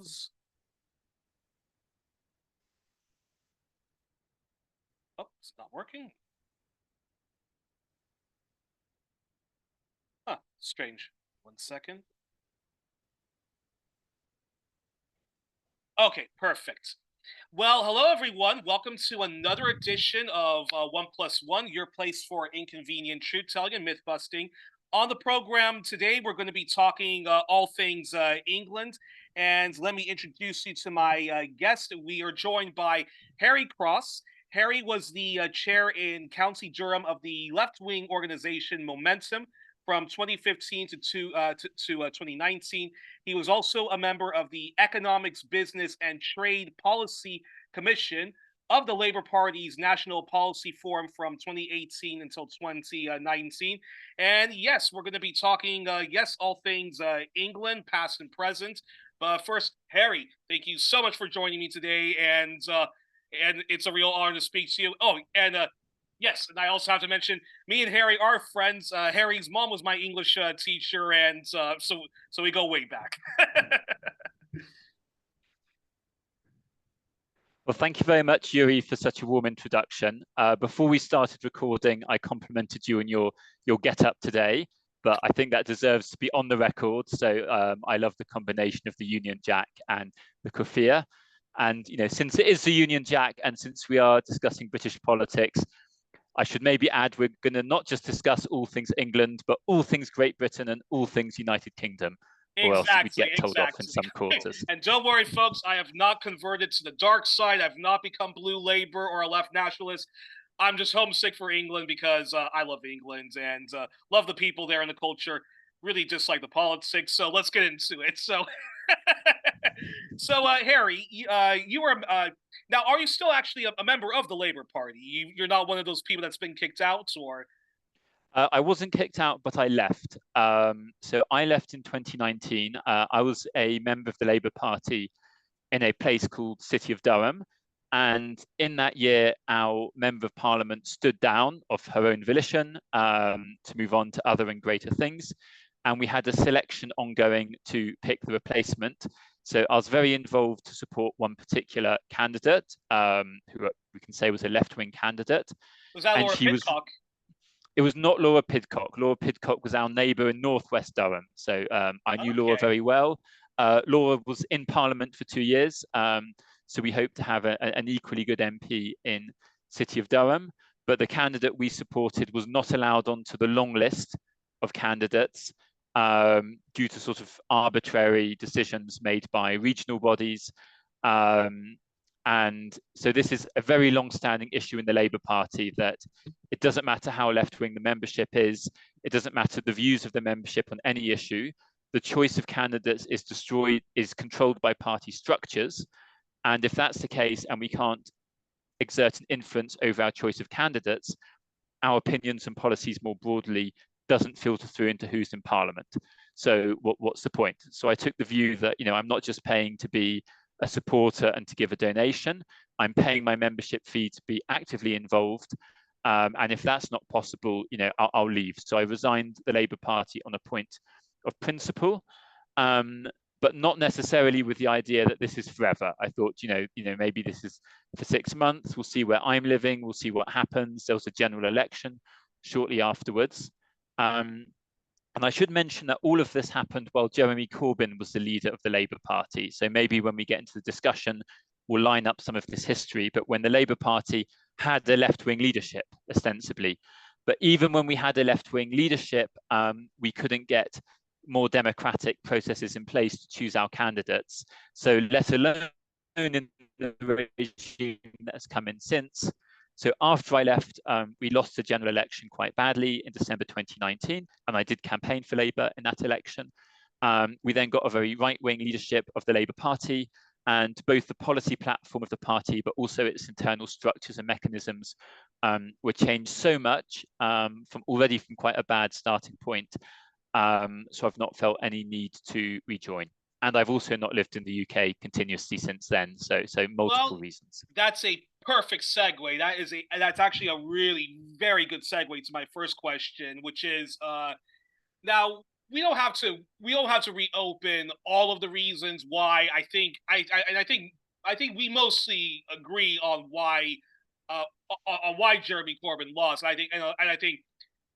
Oh, it's not working. Huh, strange. 1 second. Okay, perfect. Well, hello everyone. Welcome to another edition of 1+1, your place for inconvenient truth telling and myth busting. On the program today, we're going to be talking all things England. And let me introduce you to my guest. We are joined by Harry Cross. Harry was the chair in County Durham of the left-wing organization Momentum from 2015 to 2019. He was also a member of the Economics, Business and Trade Policy Commission of the Labour Party's National Policy Forum from 2018 until 2019. And yes, we're going to be talking, all things England, past and present. But first, Harry, thank you so much for joining me today. And it's a real honor to speak to you. Oh, and yes, and I also have to mention, me and Harry are friends. Harry's mom was my English teacher, and so we go way back. Well, thank you very much, Youri, for such a warm introduction. Before we started recording, I complimented you on your get-up today, but I think that deserves to be on the record. So I love the combination of the Union Jack and the kufiya. And since it is the Union Jack, and since we are discussing British politics, I should maybe add we're going to not just discuss all things England, but all things Great Britain and all things United Kingdom. Or else we'd get told off in some quarters. And don't worry, folks, I have not converted to the dark side. I've not become blue Labour or a left nationalist. I'm just homesick for England because I love England and love the people there and the culture. Really dislike the politics. So let's get into it. So, Harry, you were now. Are you still actually a member of the Labour Party? You're not one of those people that's been kicked out, or? I wasn't kicked out, but I left. So I left in 2019. I was a member of the Labour Party in a place called City of Durham. And in that year, our Member of Parliament stood down of her own volition to move on to other and greater things. And we had a selection ongoing to pick the replacement. So I was very involved to support one particular candidate, who we can say was a left-wing candidate. Was that Laura Pidcock? It was not Laura Pidcock. Laura Pidcock was our neighbour in northwest Durham. So I knew Laura very well. Laura was in Parliament for 2 years. So we hope to have an equally good MP in City of Durham. But the candidate we supported was not allowed onto the long list of candidates due to sort of arbitrary decisions made by regional bodies. And so this is a very long-standing issue in the Labour Party, that it doesn't matter how left-wing the membership is, it doesn't matter the views of the membership on any issue, the choice of candidates is controlled by party structures. And if that's the case and we can't exert an influence over our choice of candidates, our opinions and policies more broadly doesn't filter through into who's in Parliament. So what's the point? So I took the view that, I'm not just paying to be a supporter and to give a donation. I'm paying my membership fee to be actively involved. And if that's not possible, I'll leave. So I resigned the Labour Party on a point of principle, but not necessarily with the idea that this is forever. I thought, maybe this is for 6 months. We'll see where I'm living. We'll see what happens. There was a general election shortly afterwards. And I should mention that all of this happened while Jeremy Corbyn was the leader of the Labour Party. So maybe when we get into the discussion, we'll line up some of this history. But when the Labour Party had a left-wing leadership, ostensibly, but even when we had a left-wing leadership, we couldn't get more democratic processes in place to choose our candidates. So let alone in the regime that has come in since. So after I left, we lost the general election quite badly in December 2019, and I did campaign for Labour in that election. We then got a very right-wing leadership of the Labour Party, and both the policy platform of the party, but also its internal structures and mechanisms were changed so much from quite a bad starting point. So I've not felt any need to rejoin. And I've also not lived in the UK continuously since then. So multiple reasons. That's a perfect segue. That's actually a really very good segue to my first question, which is now we don't have to reopen all of the reasons why. I think we mostly agree on why Jeremy Corbyn lost. And I think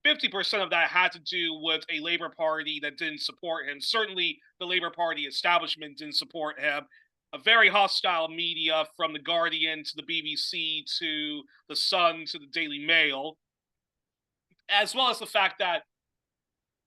50% of that had to do with a Labour Party that didn't support him. Certainly, the Labour Party establishment didn't support him. A very hostile media, from the Guardian to the BBC to the Sun to the Daily Mail, as well as the fact that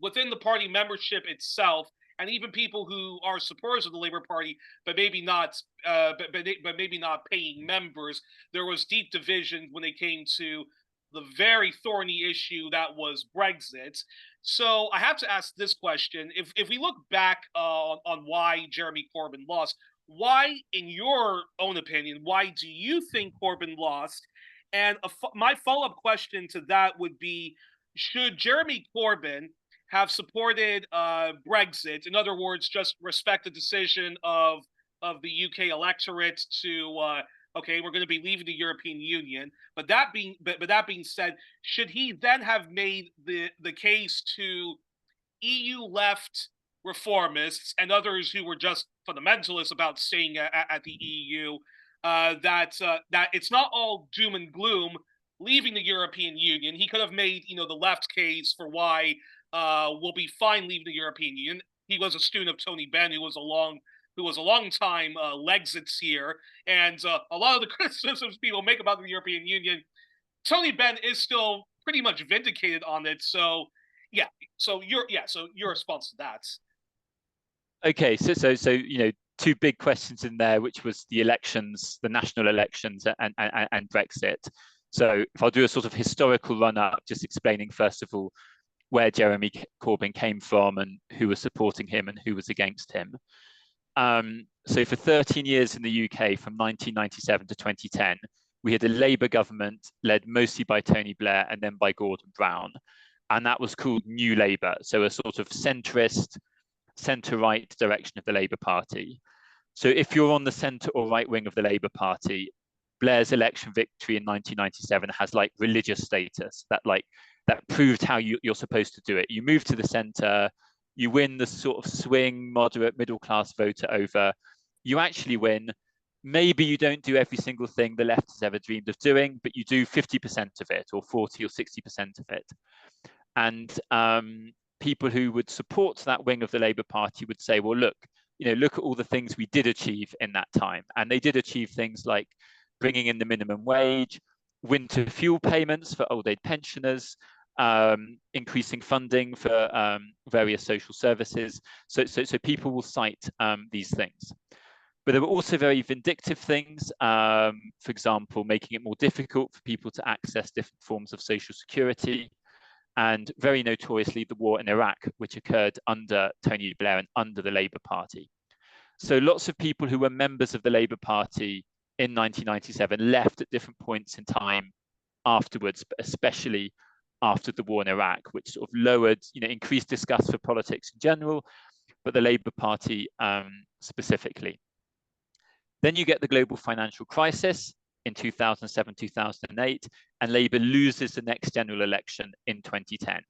within the party membership itself, and even people who are supporters of the Labour Party, but maybe not, but maybe not paying members, there was deep division when it came to the very thorny issue that was Brexit. So I have to ask this question: if we look back on why Jeremy Corbyn lost, why, in your own opinion, why do you think Corbyn lost? And my follow up question to that would be: should Jeremy Corbyn have supported Brexit? In other words, just respect the decision of the UK electorate to okay, we're going to be leaving the European Union. But that being said, should he then have made the case to EU left reformists and others who were just fundamentalists about staying at the EU, that it's not all doom and gloom leaving the European Union? He could have made, the left case for why we'll be fine leaving the European Union. He was a student of Tony Benn, who was a long time Lexits here, and a lot of the criticisms people make about the European Union, Tony Benn is still pretty much vindicated on it. So yeah, so your response to that. Okay, so two big questions in there, which was the elections, the national elections, and Brexit. So if I'll do a sort of historical run up, just explaining first of all where Jeremy Corbyn came from and who was supporting him and who was against him. So for 13 years in the UK, from 1997 to 2010, we had a Labour government led mostly by Tony Blair and then by Gordon Brown. And that was called New Labour, so a sort of centrist, centre-right direction of the Labour Party. So if you're on the centre or right wing of the Labour Party, Blair's election victory in 1997 has like religious status, that proved how you're supposed to do it. You move to the centre, you win the sort of swing, moderate, middle-class voter over. You actually win. Maybe you don't do every single thing the left has ever dreamed of doing, but you do 50% of it, or 40 or 60% of it. And people who would support that wing of the Labour Party would say, well, look at all the things we did achieve in that time. And they did achieve things like bringing in the minimum wage, winter fuel payments for old age pensioners, increasing funding for various social services. So people will cite these things. But there were also very vindictive things, for example, making it more difficult for people to access different forms of social security, and very notoriously the war in Iraq, which occurred under Tony Blair and under the Labour Party. So lots of people who were members of the Labour Party in 1997 left at different points in time afterwards, but especially after the war in Iraq, which sort of lowered, increased disgust for politics in general, but the Labour Party specifically. Then you get the global financial crisis in 2007, 2008, and Labour loses the next general election in 2010.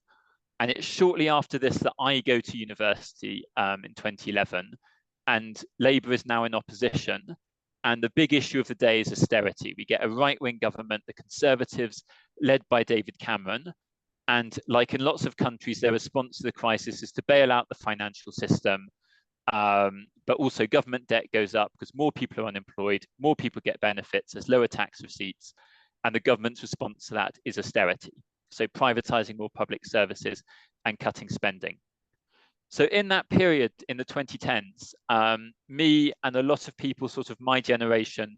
And it's shortly after this that I go to university in 2011, and Labour is now in opposition. And the big issue of the day is austerity. We get a right-wing government, the Conservatives, led by David Cameron. And like in lots of countries, their response to the crisis is to bail out the financial system. But also government debt goes up because more people are unemployed, more people get benefits, there's lower tax receipts. And the government's response to that is austerity. So privatizing more public services and cutting spending. So in that period, in the 2010s, me and a lot of people sort of my generation,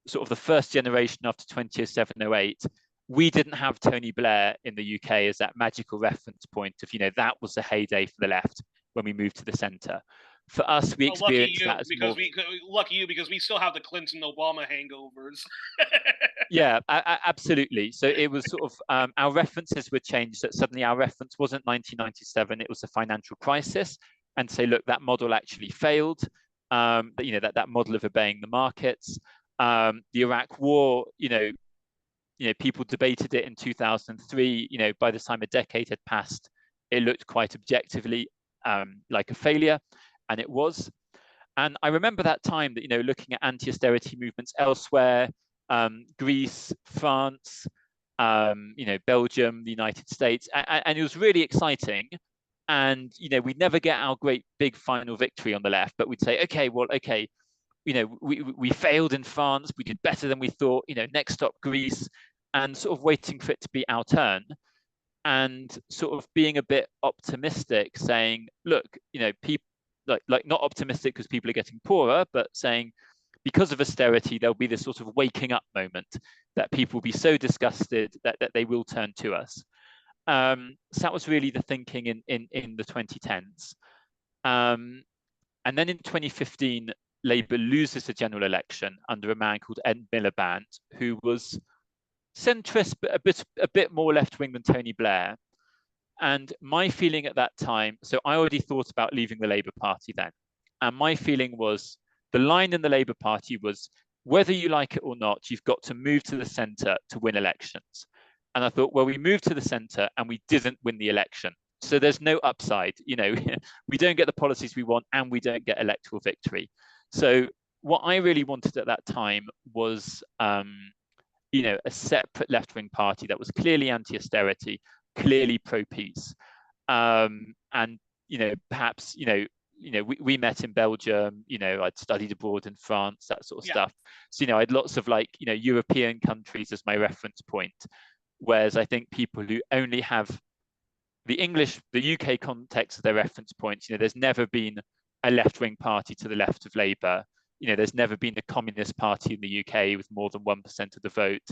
sort of the first generation after 2007-08, we didn't have Tony Blair in the UK as that magical reference point of, that was the heyday for the left when we moved to the centre. For us, we experienced that as more... Lucky you, because we still have the Clinton-Obama hangovers. Yeah, absolutely. So it was sort of, our references were changed. That suddenly our reference wasn't 1997, it was the financial crisis. And say, look, that model actually failed. That model of obeying the markets. The Iraq war, people debated it in 2003. By the time a decade had passed, it looked quite objectively like a failure, and it was. And I remember that time that, looking at anti-austerity movements elsewhere, Greece, France, Belgium, the United States, and it was really exciting. And, we'd never get our great big final victory on the left, but we'd say, okay, we failed in France, we did better than we thought, next stop Greece, and sort of waiting for it to be our turn. And sort of being a bit optimistic, saying, look, people like not optimistic because people are getting poorer, but saying because of austerity, there'll be this sort of waking up moment that people will be so disgusted that they will turn to us. So that was really the thinking in the 2010s. And then in 2015, Labour loses the general election under a man called Ed Miliband, who was centrist, but a bit more left-wing than Tony Blair. And my feeling at that time, so I already thought about leaving the Labour Party then. And my feeling was, the line in the Labour Party was, whether you like it or not, you've got to move to the centre to win elections. And I thought, well, we moved to the centre and we didn't win the election. So there's no upside, we don't get the policies we want and we don't get electoral victory. So what I really wanted at that time was, a separate left-wing party that was clearly anti-austerity, clearly pro-peace. And, perhaps, we met in Belgium, I'd studied abroad in France, that sort of stuff. So, I had lots of European countries as my reference point. Whereas I think people who only have the UK context of their reference points, there's never been a left-wing party to the left of Labour. There's never been a communist party in the UK with more than 1% of the vote.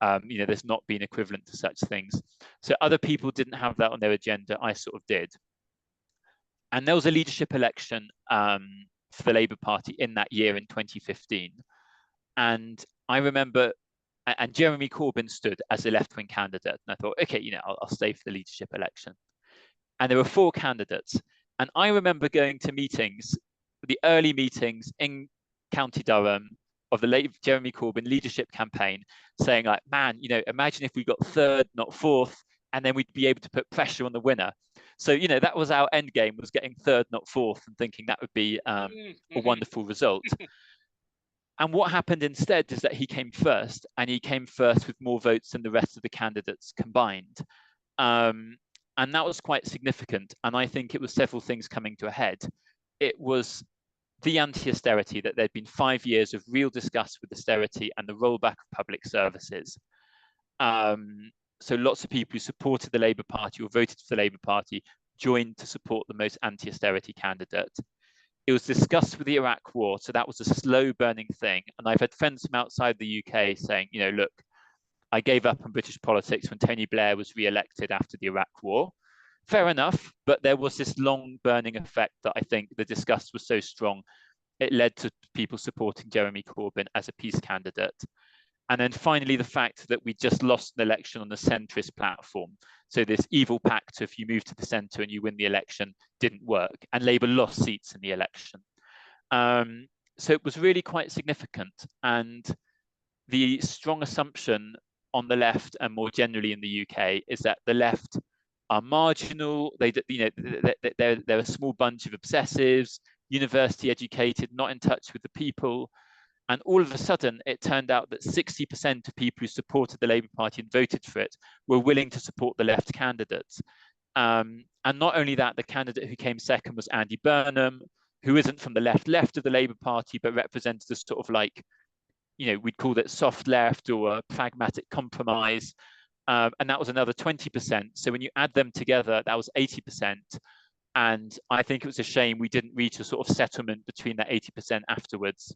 There's not been equivalent to such things. So other people didn't have that on their agenda. I sort of did. And there was a leadership election for the Labour Party in that year in 2015. And I remember, and Jeremy Corbyn stood as a left-wing candidate. And I thought, okay, I'll stay for the leadership election. And there were 4 candidates. And I remember going to meetings, the early meetings in County Durham of the late Jeremy Corbyn leadership campaign, saying like, man, imagine if we got 3rd, not 4th, and then we'd be able to put pressure on the winner. So, that was our end game, was getting 3rd, not 4th, and thinking that would be a wonderful result. And what happened instead is that he came first, and he came first with more votes than the rest of the candidates combined. And that was quite significant. And I think it was several things coming to a head. It was the anti-austerity, that there'd been 5 years of real disgust with austerity and the rollback of public services. So lots of people who supported the Labour Party or voted for the Labour Party joined to support the most anti-austerity candidate. It was discussed with the Iraq War, so that was a slow burning thing. And I've had friends from outside the UK saying, look, I gave up on British politics when Tony Blair was re-elected after the Iraq War. Fair enough, but there was this long burning effect that I think the disgust was so strong, it led to people supporting Jeremy Corbyn as a peace candidate. And then finally, the fact that we just lost an election on the centrist platform. So this evil pact, if you move to the centre and you win the election, didn't work. And Labour lost seats in the election. So it was really quite significant. And the strong assumption on the left and more generally in the UK is that the left are marginal. They're a small bunch of obsessives, university educated, not in touch with the people. And all of a sudden, it turned out that 60% of people who supported the Labour Party and voted for it were willing to support the left candidates. And not only that, the candidate who came second was Andy Burnham, who isn't from the left of the Labour Party, but represented a sort of we'd call it soft left or a pragmatic compromise. And that was another 20%. So when you add them together, that was 80%. And I think it was a shame we didn't reach a sort of settlement between that 80% afterwards.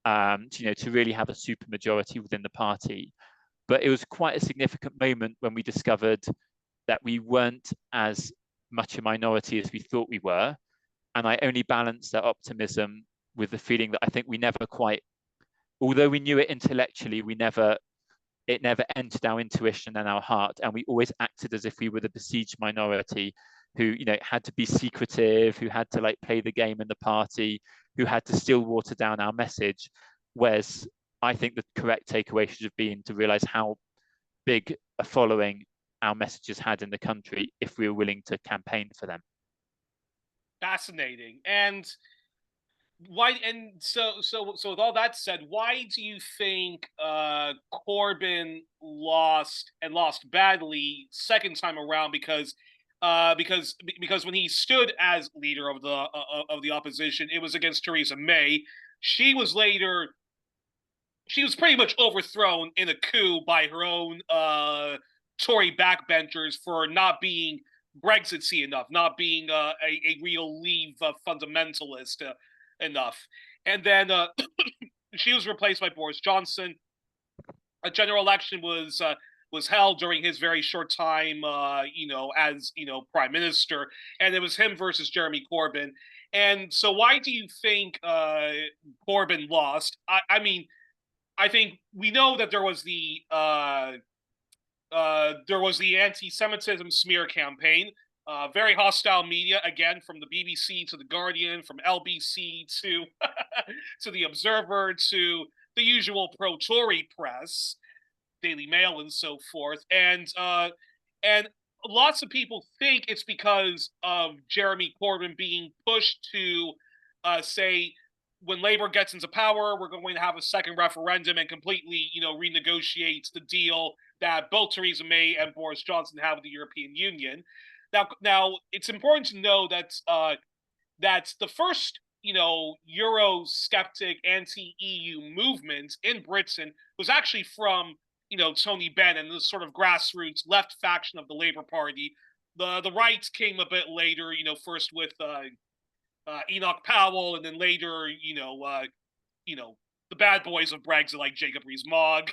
To really have a super majority within the party. But it was quite a significant moment when we discovered that we weren't as much a minority as we thought we were. And I only balanced that optimism with the feeling that I think we never quite, although we knew it intellectually, it never entered our intuition and our heart. And we always acted as if we were the besieged minority who, had to be secretive, who had to play the game in the party, who had to still water down our message. Whereas I think the correct takeaway should have been to realize how big a following our messages had in the country if we were willing to campaign for them. Fascinating. And why? And so with all that said, why do you think Corbyn lost and lost badly second time around? Because when he stood as leader of the opposition, it was against Theresa May. She was pretty much overthrown in a coup by her own Tory backbenchers for not being Brexit-y enough, not being a real Leave fundamentalist enough. And then she was replaced by Boris Johnson. A general election was held during his very short time, as prime minister, and it was him versus Jeremy Corbyn. And so, why do you think Corbyn lost? I mean, I think we know that there was the anti-Semitism smear campaign, very hostile media, again, from the BBC to the Guardian, from LBC to to the Observer to the usual pro-Tory press, Daily Mail and so forth, and lots of people think it's because of Jeremy Corbyn being pushed to say, when Labour gets into power, we're going to have a second referendum and completely, renegotiate the deal that both Theresa May and Boris Johnson have with the European Union. Now, it's important to know that that the first, Eurosceptic anti-EU movement in Britain was actually from, Tony Benn and the sort of grassroots left faction of the Labour Party. The right came a bit later, first with Enoch Powell, and then later, the bad boys of Brexit like Jacob Rees-Mogg,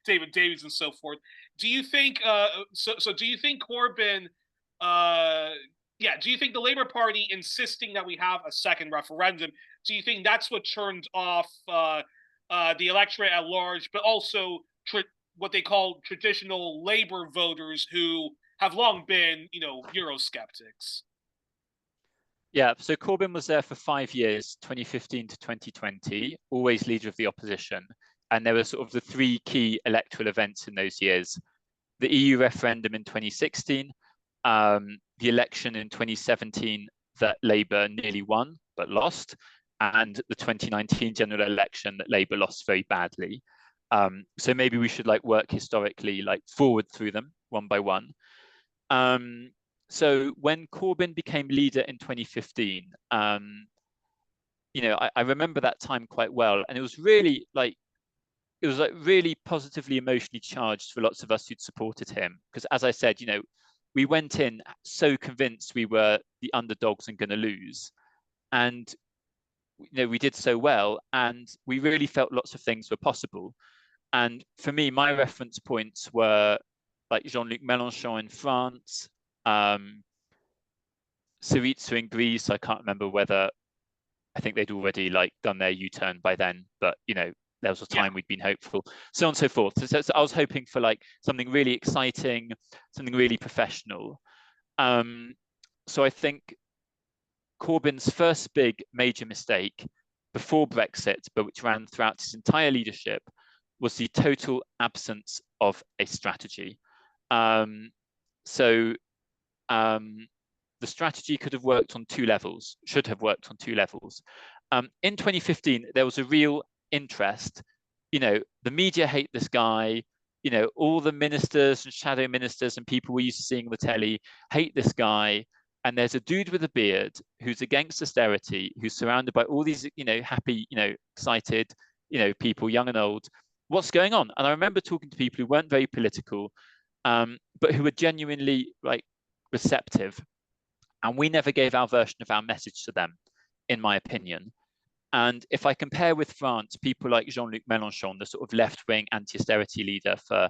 David Davies, and so forth. Do you think? Do you think Corbyn? Do you think the Labour Party insisting that we have a second referendum? Do you think that's what turned off the electorate at large, but also what they call traditional Labour voters who have long been, Eurosceptics? Yeah, so Corbyn was there for 5 years, 2015 to 2020, always leader of the opposition. And there were sort of the three key electoral events in those years: the EU referendum in 2016, the election in 2017 that Labour nearly won but lost, and the 2019 general election that Labour lost very badly. So maybe we should work historically forward through them one by one. So when Corbyn became leader in 2015, I remember that time quite well, and it was really really positively emotionally charged for lots of us who'd supported him, because, as I said, we went in so convinced we were the underdogs and going to lose, and we did so well, and we really felt lots of things were possible. And for me, my reference points were Jean-Luc Mélenchon in France, Syriza in Greece. I can't remember whether, I think they'd already done their U-turn by then, but there was a time we'd been hopeful, so on and so forth. So I was hoping for something really exciting, something really professional. So I think Corbyn's first big major mistake before Brexit, but which ran throughout his entire leadership, was the total absence of a strategy. The strategy could have worked on two levels, should have worked on two levels. In 2015, there was a real interest. The media hate this guy. All the ministers and shadow ministers and people we're used to seeing on the telly hate this guy. And there's a dude with a beard who's against austerity, who's surrounded by all these, happy, excited, people, young and old. What's going on? And I remember talking to people who weren't very political, but who were genuinely receptive. And we never gave our version of our message to them, in my opinion. And if I compare with France, people like Jean-Luc Mélenchon, the sort of left-wing anti-austerity leader for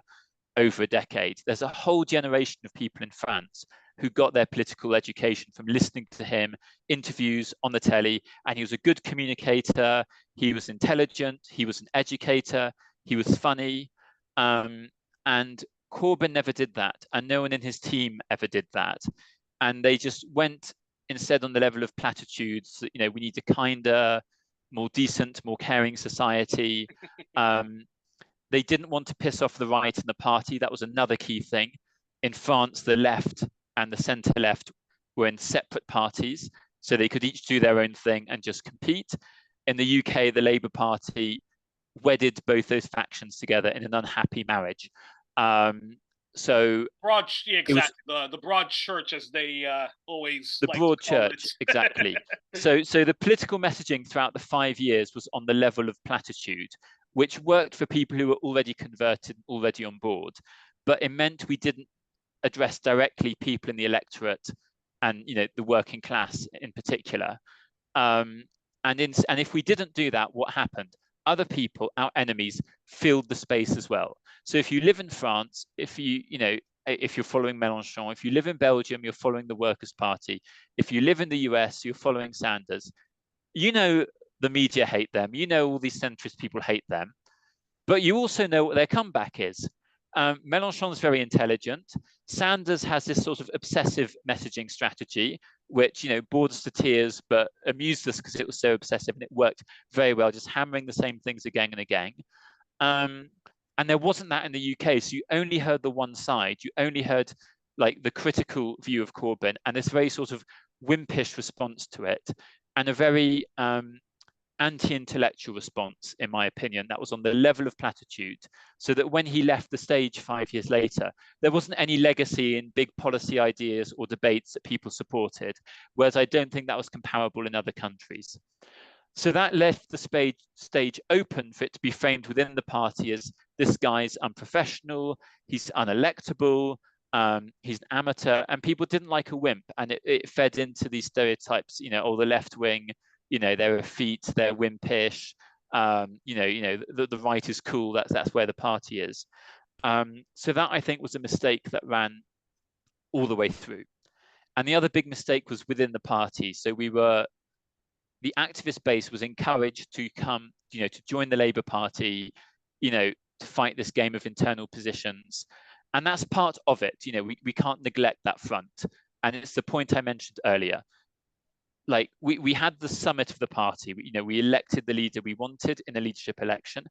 over a decade, there's a whole generation of people in France who got their political education from listening to him, interviews on the telly, and he was a good communicator, he was intelligent, he was an educator, he was funny, and Corbyn never did that, and no one in his team ever did that. And they just went instead on the level of platitudes. We need a kinder, more decent, more caring society. They didn't want to piss off the right and the party. That was another key thing. In France, the left and the centre left were in separate parties, so they could each do their own thing and just compete. In the UK, the Labour Party wedded both those factions together in an unhappy marriage. So broad, yeah, it was exactly the broad church, as they always the like broad to call church, it. exactly. So the political messaging throughout the 5 years was on the level of platitude, which worked for people who were already converted, already on board, but it meant we didn't address directly people in the electorate and the working class in particular. And if we didn't do that, what happened? Other people, our enemies, filled the space as well. So if you live in France, if you're following Mélenchon, if you live in Belgium, you're following the Workers' Party. If you live in the US, you're following Sanders. The media hate them. All these centrist people hate them. But you also know what their comeback is. Mélenchon's very intelligent. Sanders has this sort of obsessive messaging strategy, which borders to tears, but amused us because it was so obsessive and it worked very well, just hammering the same things again and again. And there wasn't that in the UK, so you only heard the one side. You only heard like the critical view of Corbyn and this very sort of wimpish response to it, and a very anti-intellectual response, in my opinion, that was on the level of platitude, so that when he left the stage 5 years later, there wasn't any legacy in big policy ideas or debates that people supported, whereas I don't think that was comparable in other countries. So that left the stage open for it to be framed within the party as this guy's unprofessional, he's unelectable, he's an amateur, and people didn't like a wimp, and it fed into these stereotypes, the left wing, they're effete, they're wimpish, the right is cool, that's where the party is. So that I think was a mistake that ran all the way through. And the other big mistake was within the party. So the activist base was encouraged to come, to join the Labour Party, to fight this game of internal positions. And that's part of it. We can't neglect that front. And it's the point I mentioned earlier. Like we had the summit of the party, we elected the leader we wanted in a leadership election,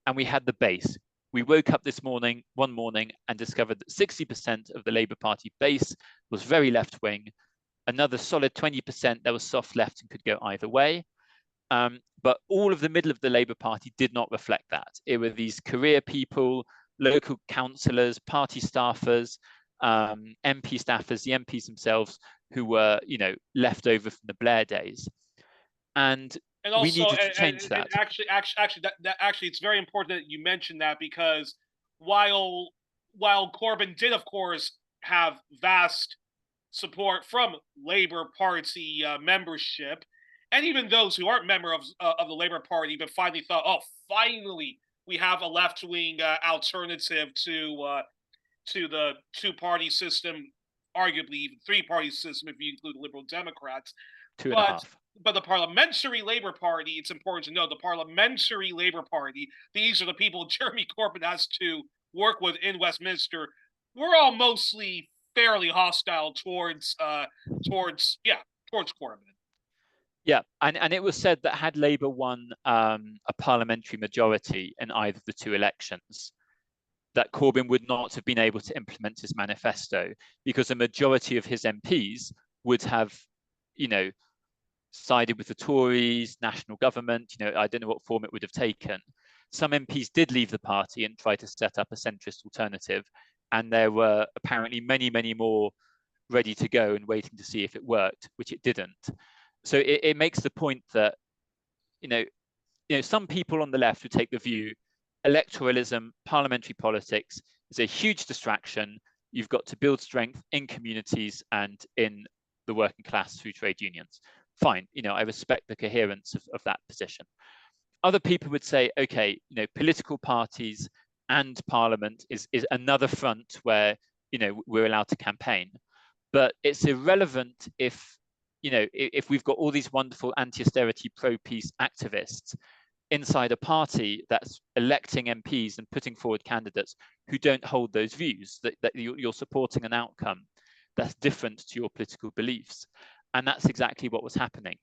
and we had the base. We woke up one morning and discovered that 60% of the Labour Party base was very left wing. Another solid 20% that was soft left and could go either way. But all of the middle of the Labour Party did not reflect that. It were these career people, local councillors, party staffers, MP staffers, the MPs themselves, who were, left over from the Blair days, and also, we needed to change that. Actually, it's very important that you mention that, because while Corbyn did, of course, have vast support from Labour Party membership, and even those who aren't members of the Labour Party, but finally thought, oh, finally we have a left-wing alternative to the two-party system, arguably even three-party system if you include Liberal Democrats. Two and a half. But the Parliamentary Labour Party, it's important to know, the Parliamentary Labour Party, these are the people Jeremy Corbyn has to work with in Westminster. We're all mostly fairly hostile towards Corbyn. Yeah, and it was said that had Labour won a parliamentary majority in either of the two elections, that Corbyn would not have been able to implement his manifesto, because a majority of his MPs would have, sided with the Tories, national government. I don't know what form it would have taken. Some MPs did leave the party and try to set up a centrist alternative, and there were apparently many, many more ready to go and waiting to see if it worked, which it didn't. So it makes the point that, some people on the left who take the view electoralism, parliamentary politics is a huge distraction. You've got to build strength in communities and in the working class through trade unions. Fine, I respect the coherence of that position. Other people would say, okay, political parties and parliament is another front where, we're allowed to campaign. But it's irrelevant if we've got all these wonderful anti-austerity, pro-peace activists inside a party that's electing MPs and putting forward candidates who don't hold those views, that you're supporting an outcome that's different to your political beliefs. And that's exactly what was happening.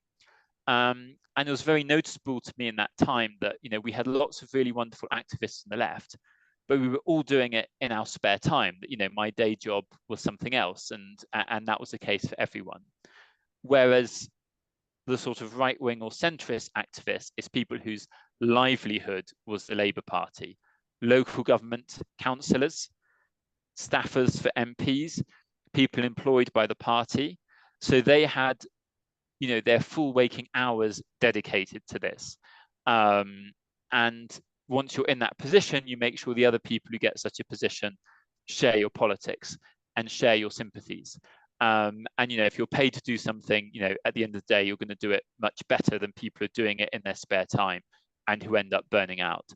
And it was very noticeable to me in that time that, we had lots of really wonderful activists on the left but we were all doing it in our spare time. You know, my day job was something else, and that was the case for everyone. Whereas the sort of right-wing or centrist activists is people whose livelihood was the Labour Party, local government councillors, staffers for MPs, people employed by the party. So they had, you know, their full waking hours dedicated to this. And once you're in that position, you make sure the other people who get such a position share your politics and share your sympathies. And, you know, if you're paid to do something, you know, at the end of the day, you're going to do it much better than people who are doing it in their spare time and who end up burning out.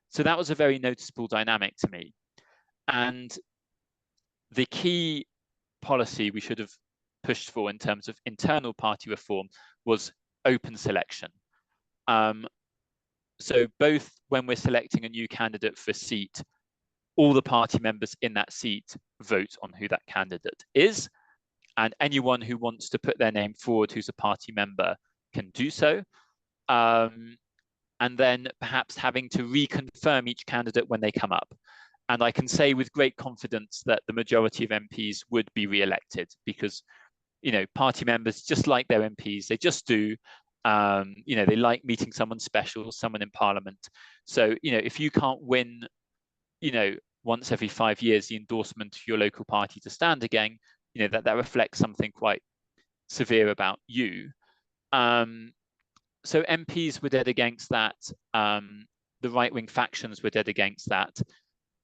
So that was a very noticeable dynamic to me. And the key policy we should have pushed for in terms of internal party reform was open selection. So both when we're selecting a new candidate for a seat, all the party members in that seat vote on who that candidate is, and anyone who wants to put their name forward who's a party member can do so. And then perhaps having to reconfirm each candidate when they come up. And I can say with great confidence that the majority of MPs would be re-elected because, you know, party members just like their MPs, they just do. You know, they like meeting someone special, someone in Parliament. So, you know, if you can't win, you know, once every 5 years, the endorsement of your local party to stand again, you know, that reflects something quite severe about you. So MPs were dead against that. The right-wing factions were dead against that.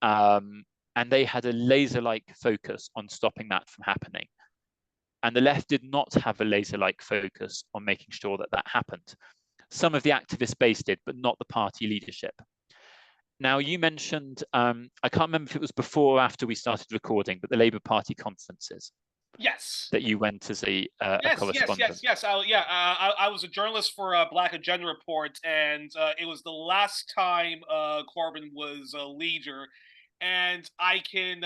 And they had a laser-like focus on stopping that from happening. And the left did not have a laser-like focus on making sure that that happened. Some of the activist base did, but not the party leadership. Now, you mentioned, I can't remember if it was before or after we started recording, but the Labour Party conferences. Yes. That you went as a correspondent. Yes. I was a journalist for Black Agenda Report, and it was the last time Corbyn was a leader. And I can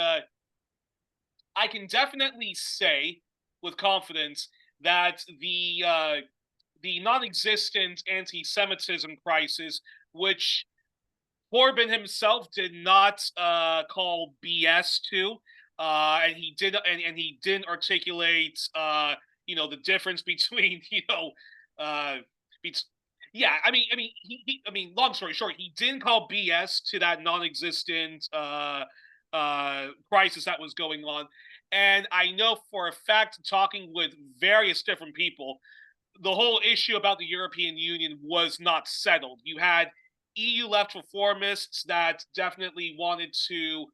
definitely say with confidence that the non-existent anti-Semitism crisis, which Corbyn himself did not call BS to, and he didn't articulate you know, the difference between, you know, long story short, he didn't call BS to that non-existent crisis that was going on. And I know for a fact, talking with various different people, the whole issue about the European Union was not settled. You had EU left reformists that definitely wanted to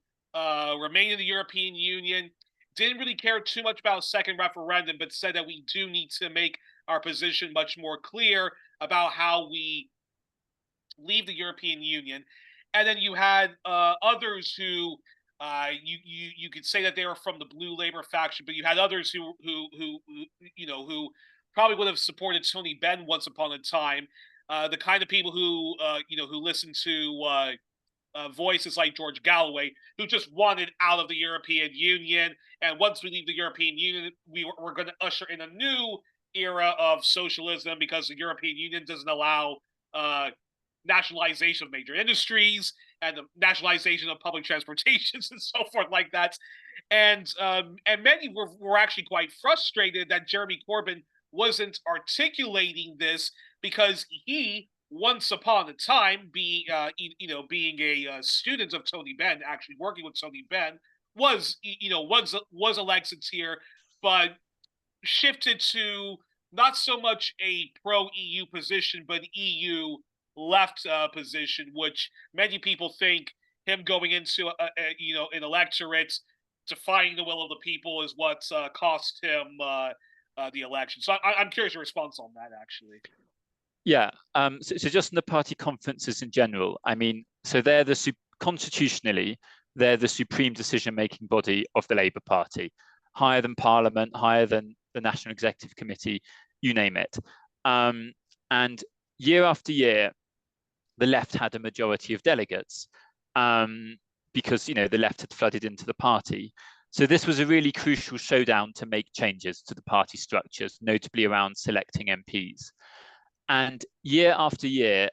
remain in the European Union, didn't really care too much about a second referendum, but said that we do need to make our position much more clear about how we leave the European Union. And then you had others who you could say that they were from the blue Labour faction, but you had others who you know, who probably would have supported Tony Benn once upon a time. The kind of people who you know, who listen to voices like George Galloway, who just wanted out of the European Union. And once we leave the European Union, we're going to usher in a new era of socialism because the European Union doesn't allow nationalization of major industries and the nationalization of public transportations and so forth like that. And many were actually quite frustrated that Jeremy Corbyn wasn't articulating this because he, once upon a time, being a student of Tony Benn, actually working with Tony Benn, was a Lexiteer, but shifted to not so much a pro-EU position, but EU left position, which many people think him going into an electorate defying the will of the people is what cost him the election. So I'm curious your response on that, actually. Yeah. So just in the party conferences in general, I mean, so they're constitutionally, they're the supreme decision-making body of the Labour Party, higher than Parliament, higher than the National Executive Committee, you name it. And year after year, the left had a majority of delegates because, you know, the left had flooded into the party. So this was a really crucial showdown to make changes to the party structures, notably around selecting MPs. And year after year,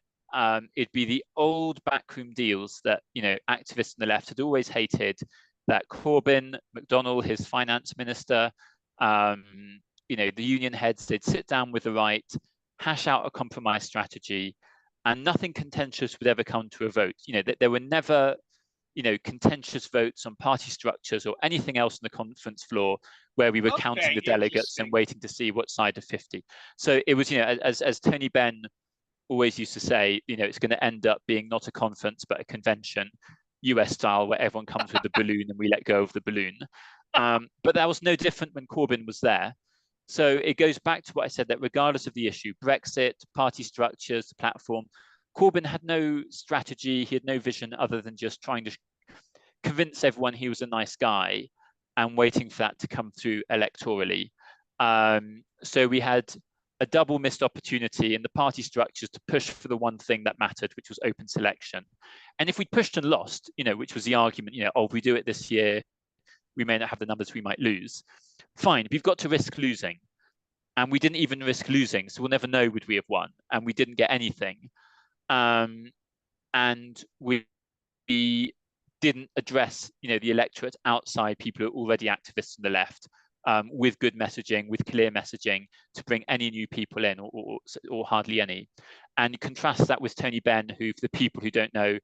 it'd be the old backroom deals that, activists on the left had always hated, that Corbyn, McDonnell, his finance minister, the union heads, they'd sit down with the right, hash out a compromise strategy, and nothing contentious would ever come to a vote. There were never, contentious votes on party structures or anything else on the conference floor where we were counting the delegates and waiting to see what side of 50. So it was, as Tony Benn always used to say, it's going to end up being not a conference, but a convention, US style, where everyone comes with the balloon and we let go of the balloon. But that was no different when Corbyn was there. So it goes back to what I said, that regardless of the issue, Brexit, party structures, the platform, Corbyn had no strategy. He had no vision other than just trying to convince everyone he was a nice guy and waiting for that to come through electorally. So we had a double missed opportunity in the party structures to push for the one thing that mattered, which was open selection. And if we pushed and lost, which was the argument, if we do it this year, we may not have the numbers, we might lose. Fine, we've got to risk losing. And we didn't even risk losing, so we'll never know would we have won. And we didn't get anything. And we didn't address, the electorate outside, people who are already activists on the left, with good messaging, with clear messaging to bring any new people in, or hardly any. And contrast that with Tony Benn, who, for the people who don't know,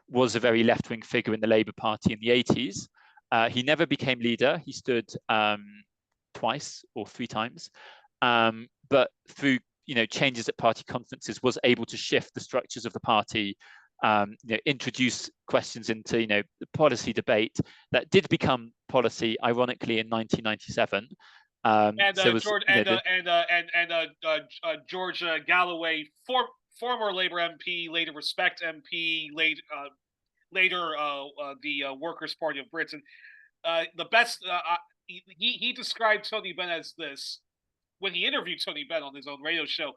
was a very left-wing figure in the Labour Party in the 80s. He never became leader. He stood twice or three times, but through changes at party conferences was able to shift the structures of the party, introduce questions into the policy debate that did become policy, ironically, in 1997. George Galloway, former Labour MP, later Respect MP, later the Workers' Party of Britain. The best he described Tony Benn as this when he interviewed Tony Benn on his own radio show: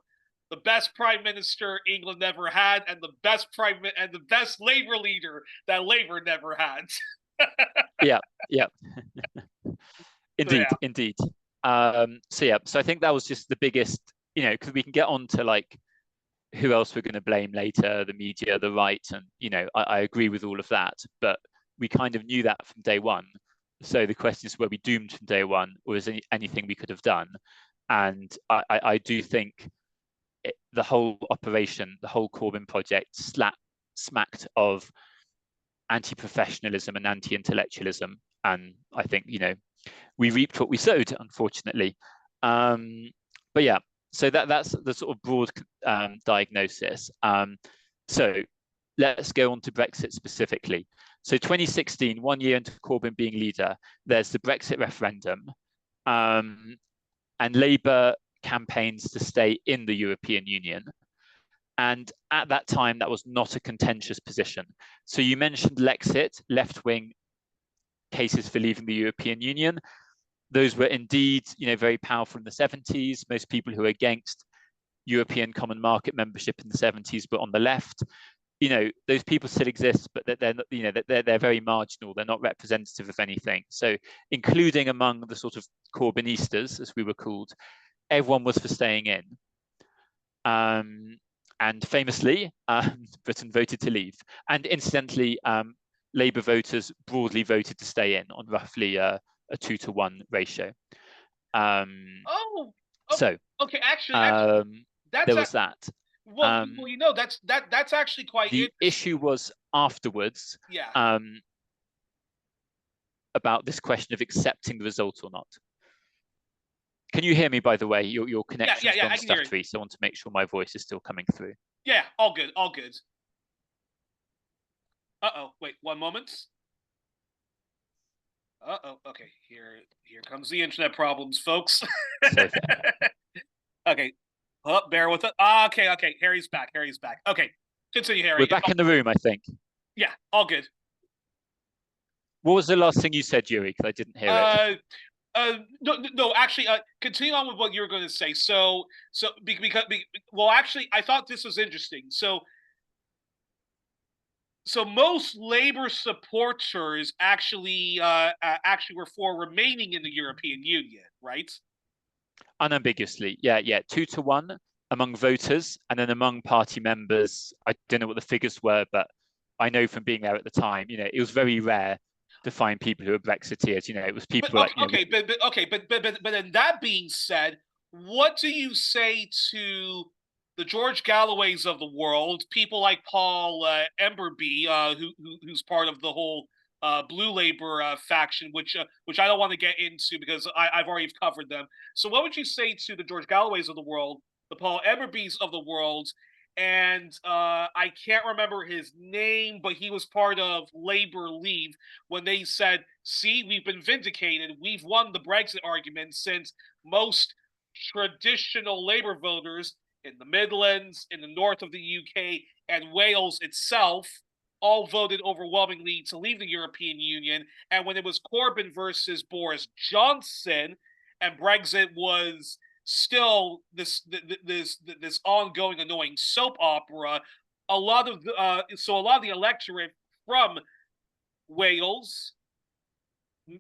the best prime minister England never had, and the best Labour leader that Labour never had. yeah. Indeed. So I think that was just the biggest, because we can get on to like who else we're going to blame later, the media, the right, and I agree with all of that, but we kind of knew that from day one. So the question is, were we doomed from day one, or is there anything we could have done? And I do think the whole operation, the whole Corbyn project, smacked of anti-professionalism and anti-intellectualism, and I think we reaped what we sowed, unfortunately. But yeah, so that's the sort of broad diagnosis. So let's go on to Brexit specifically. So 2016, 1 year into Corbyn being leader, there's the Brexit referendum, and Labour campaigns to stay in the European Union. And at that time, that was not a contentious position. So you mentioned Lexit, left-wing cases for leaving the European Union. Those were indeed, very powerful in the 70s. Most people who were against European Common Market membership in the 70s were on the left. Those people still exist, but they're very marginal. They're not representative of anything. So including among the sort of Corbynistas, as we were called, everyone was for staying in. And famously, Britain voted to leave. And incidentally, Labour voters broadly voted to stay in on roughly a 2-to-1 ratio. Okay. Actually, there was that. Well, that's actually quite. The issue was afterwards. Yeah. About this question of accepting the result or not. Can you hear me, by the way? Your connection's gone stuttery, so I want to make sure my voice is still coming through. Yeah, all good. Wait, one moment. Okay, here comes the internet problems, folks. Okay. Bear with it. Okay. Harry's back. Okay, continue, Harry. We're back in the room, I think. Yeah, all good. What was the last thing you said, Youri? Because I didn't hear it. No. Actually, continue on with what you were going to say. Actually, I thought this was interesting. So most Labour supporters actually were for remaining in the European Union, right? Unambiguously, yeah, 2-to-1. among voters, and then among party members. I don't know what the figures were, but I know from being there at the time, it was very rare to find people who were Brexiteers. It was But people like, then that being said, what do you say to the George Galloways of the world, people like Paul Emberby, who's part of the whole Blue Labour faction, which I don't want to get into because I've already covered them. So, what would you say to the George Galloways of the world, the Paul Emberbys of the world, and I can't remember his name, but he was part of Labour Leave when they said, "See, we've been vindicated. We've won the Brexit argument since most traditional Labour voters in the Midlands, in the north of the UK, and Wales itself all voted overwhelmingly to leave the European Union. And when it was Corbyn versus Boris Johnson, and Brexit was still this ongoing annoying soap opera, a lot of the electorate from Wales,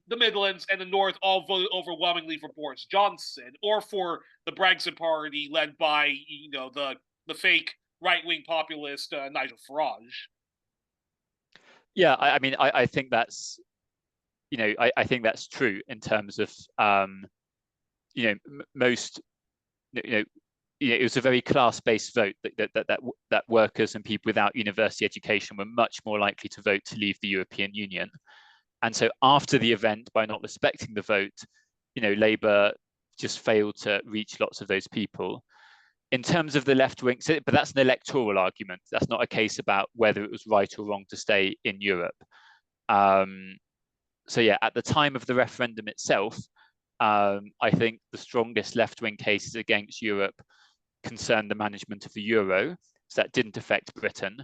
the Midlands, and the North all voted overwhelmingly for Boris Johnson or for the Brexit Party led by the fake right-wing populist Nigel Farage." Yeah, I mean, I think that's, I think that's true in terms of, most, it was a very class-based vote that workers and people without university education were much more likely to vote to leave the European Union. And so after the event, by not respecting the vote, Labour just failed to reach lots of those people. In terms of the left wing, but that's an electoral argument. That's not a case about whether it was right or wrong to stay in Europe. So yeah, at the time of the referendum itself, I think the strongest left wing cases against Europe concerned the management of the euro. So that didn't affect Britain.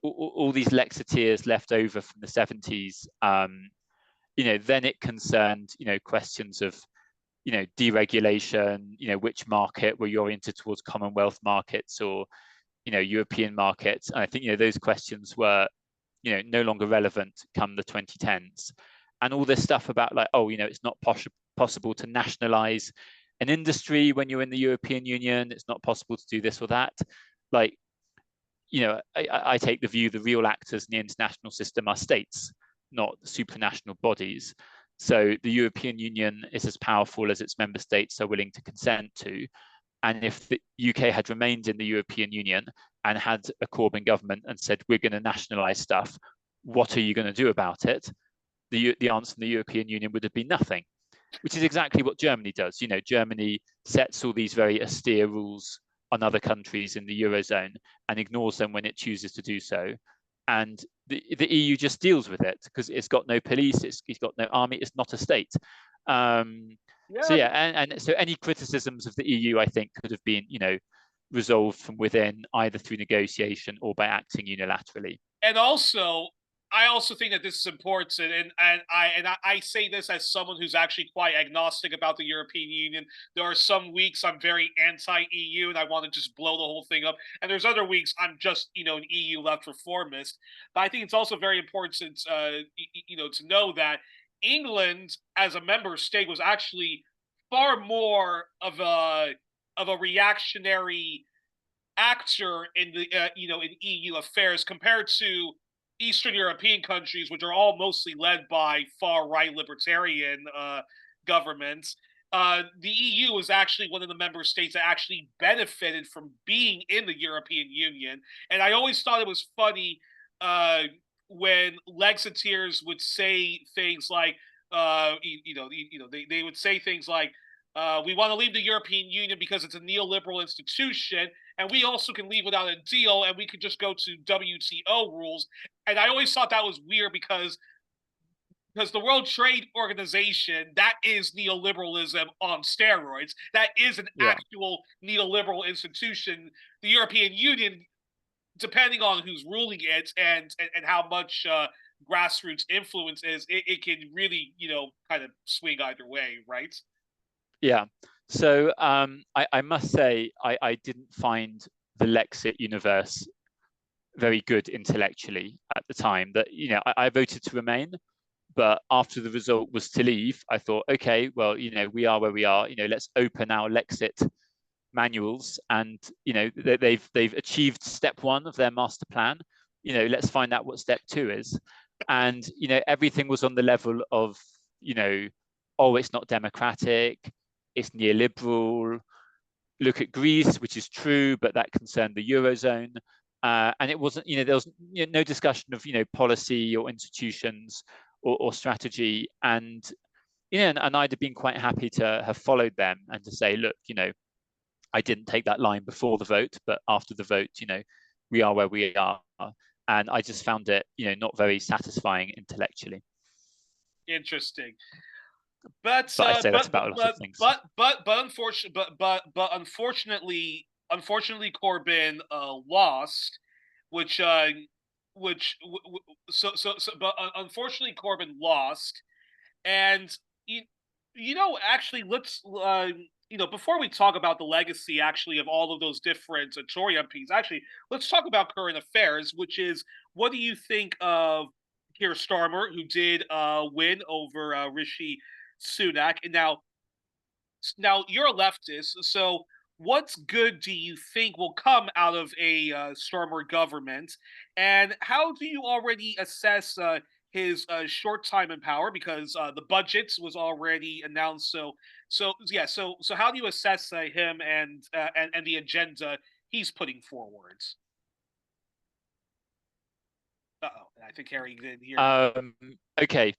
All these Lexiteers left over from the 70s, then it concerned, questions of, deregulation, which market were you oriented towards, Commonwealth markets or, European markets. And I think, those questions were, no longer relevant come the 2010s. And all this stuff about like, it's not possible to nationalize an industry when you're in the European Union. It's not possible to do this or that. Like, I take the view the real actors in the international system are states, not supranational bodies. So the European Union is as powerful as its member states are willing to consent to. And if the UK had remained in the European Union and had a Corbyn government and said, we're going to nationalise stuff, what are you going to do about it? The answer in the European Union would have been nothing, which is exactly what Germany does. Germany sets all these very austere rules on other countries in the Eurozone and ignores them when it chooses to do so. And the EU just deals with it because it's got no police, it's got no army, it's not a state. So yeah, and so any criticisms of the EU, I think, could have been, resolved from within, either through negotiation or by acting unilaterally. And also, I also think that this is important, and I say this as someone who's actually quite agnostic about the European Union. There are some weeks I'm very anti-EU and I want to just blow the whole thing up, and there's other weeks I'm just an EU left reformist. But I think it's also very important, to know that England as a member state was actually far more of a reactionary actor in the in EU affairs compared to Eastern European countries, which are all mostly led by far-right libertarian governments. The EU was actually one of the member states that actually benefited from being in the European Union. And I always thought it was funny when Lexiteers would say things like, they would say things like, we want to leave the European Union because it's a neoliberal institution, and we also can leave without a deal, and we could just go to WTO rules. And I always thought that was weird because the World Trade Organization, that is neoliberalism on steroids. That is an actual neoliberal institution. The European Union, depending on who's ruling it and how much grassroots influence is, it can really, kind of swing either way, right? Yeah. So I must say, I didn't find the Lexit universe very good intellectually at the time. That I voted to remain, but after the result was to leave, I thought, okay, well, we are where we are. Let's open our Lexit manuals, and they've achieved step one of their master plan. Let's find out what step two is. And everything was on the level of oh, it's not democratic, it's neoliberal. Look at Greece, which is true, but that concerned the Eurozone. And it wasn't, there was no discussion of policy or institutions or strategy. And and I'd have been quite happy to have followed them and to say, look, I didn't take that line before the vote, but after the vote, we are where we are. And I just found it, not very satisfying intellectually. Interesting. But I say that's about a lot of things. Unfortunately, Corbyn lost, unfortunately Corbyn lost, and actually let's before we talk about the legacy actually of all of those different Tory MPs, actually let's talk about current affairs, which is, what do you think of Keir Starmer, who did win over Rishi Sunak? And now you're a leftist, so what's good do you think will come out of a Starmer government, and how do you already assess his short time in power, because the budget was already announced? So how do you assess him and the agenda he's putting forward? I think Harry didn't hear. Okay.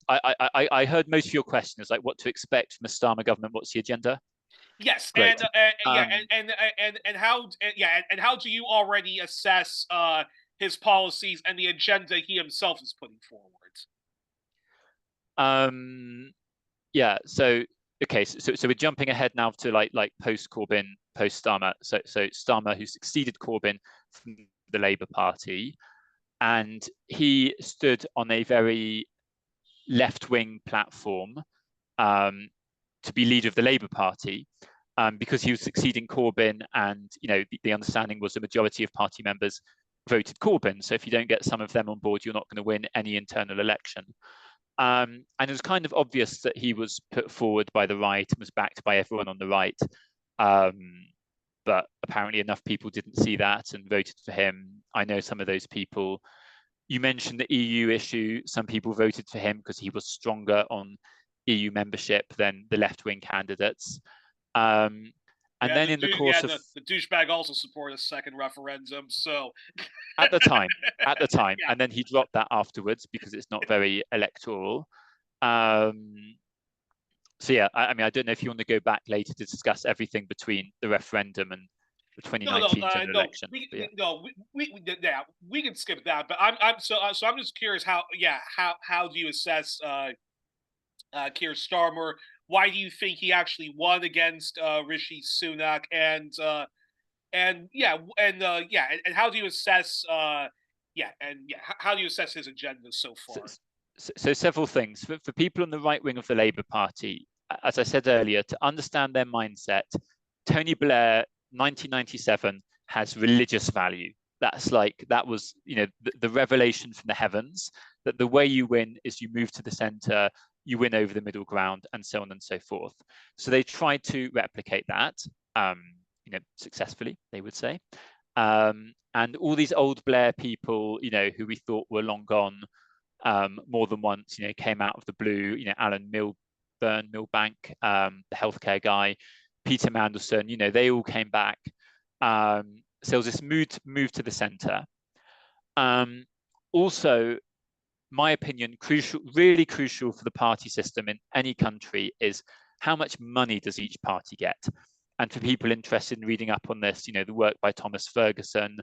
I heard most of your question is like what to expect from a Starmer government. What's the agenda? Yes, great. And how do you already assess his policies and the agenda he himself is putting forward? Yeah. So okay. So we're jumping ahead now to like post Corbyn, post Starmer. So Starmer, who succeeded Corbyn from the Labour Party, and he stood on a very left-wing platform to be leader of the Labour Party, because he was succeeding Corbyn, and the understanding was the majority of party members voted Corbyn. So if you don't get some of them on board, you're not going to win any internal election. And it was kind of obvious that he was put forward by the right and was backed by everyone on the right. But apparently enough people didn't see that and voted for him. I know some of those people. You mentioned the EU issue. Some people voted for him because he was stronger on EU membership than the left-wing candidates. And then in the course of the douchebag also supported a second referendum. So at the time, yeah. And then he dropped that afterwards because it's not very electoral. So yeah, I mean, I don't know if you want to go back later to discuss everything between the referendum and the 2019 general election. We can skip that. But I'm just curious how do you assess Keir Starmer? Why do you think he actually won against Rishi Sunak? And how do you assess how do you assess his agenda so far? So several things. For people on the right wing of the Labour Party, as I said earlier, to understand their mindset, Tony Blair, 1997, has religious value. That was the revelation from the heavens, that the way you win is you move to the centre, you win over the middle ground, and so on and so forth. So they tried to replicate that, successfully, they would say. And all these old Blair people, who we thought were long gone, more than once, came out of the blue. Alan Milbank, the healthcare guy, Peter Mandelson, they all came back. So there was this move to the centre. Also, my opinion, really crucial for the party system in any country is how much money does each party get? And for people interested in reading up on this, the work by Thomas Ferguson,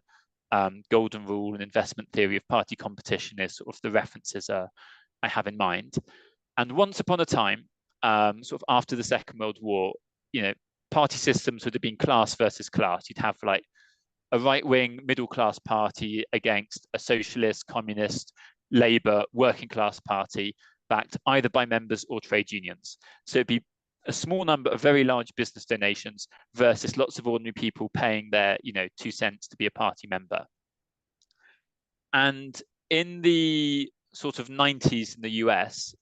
Golden Rule and Investment Theory of Party Competition is sort of the references I have in mind. And once upon a time, sort of after the Second World War, party systems would have been class versus class. You'd have like a right-wing middle-class party against a socialist, communist, Labour, working-class party backed either by members or trade unions. So it'd be a small number of very large business donations versus lots of ordinary people paying their 2 cents to be a party member. And in the sort of 90s in the US,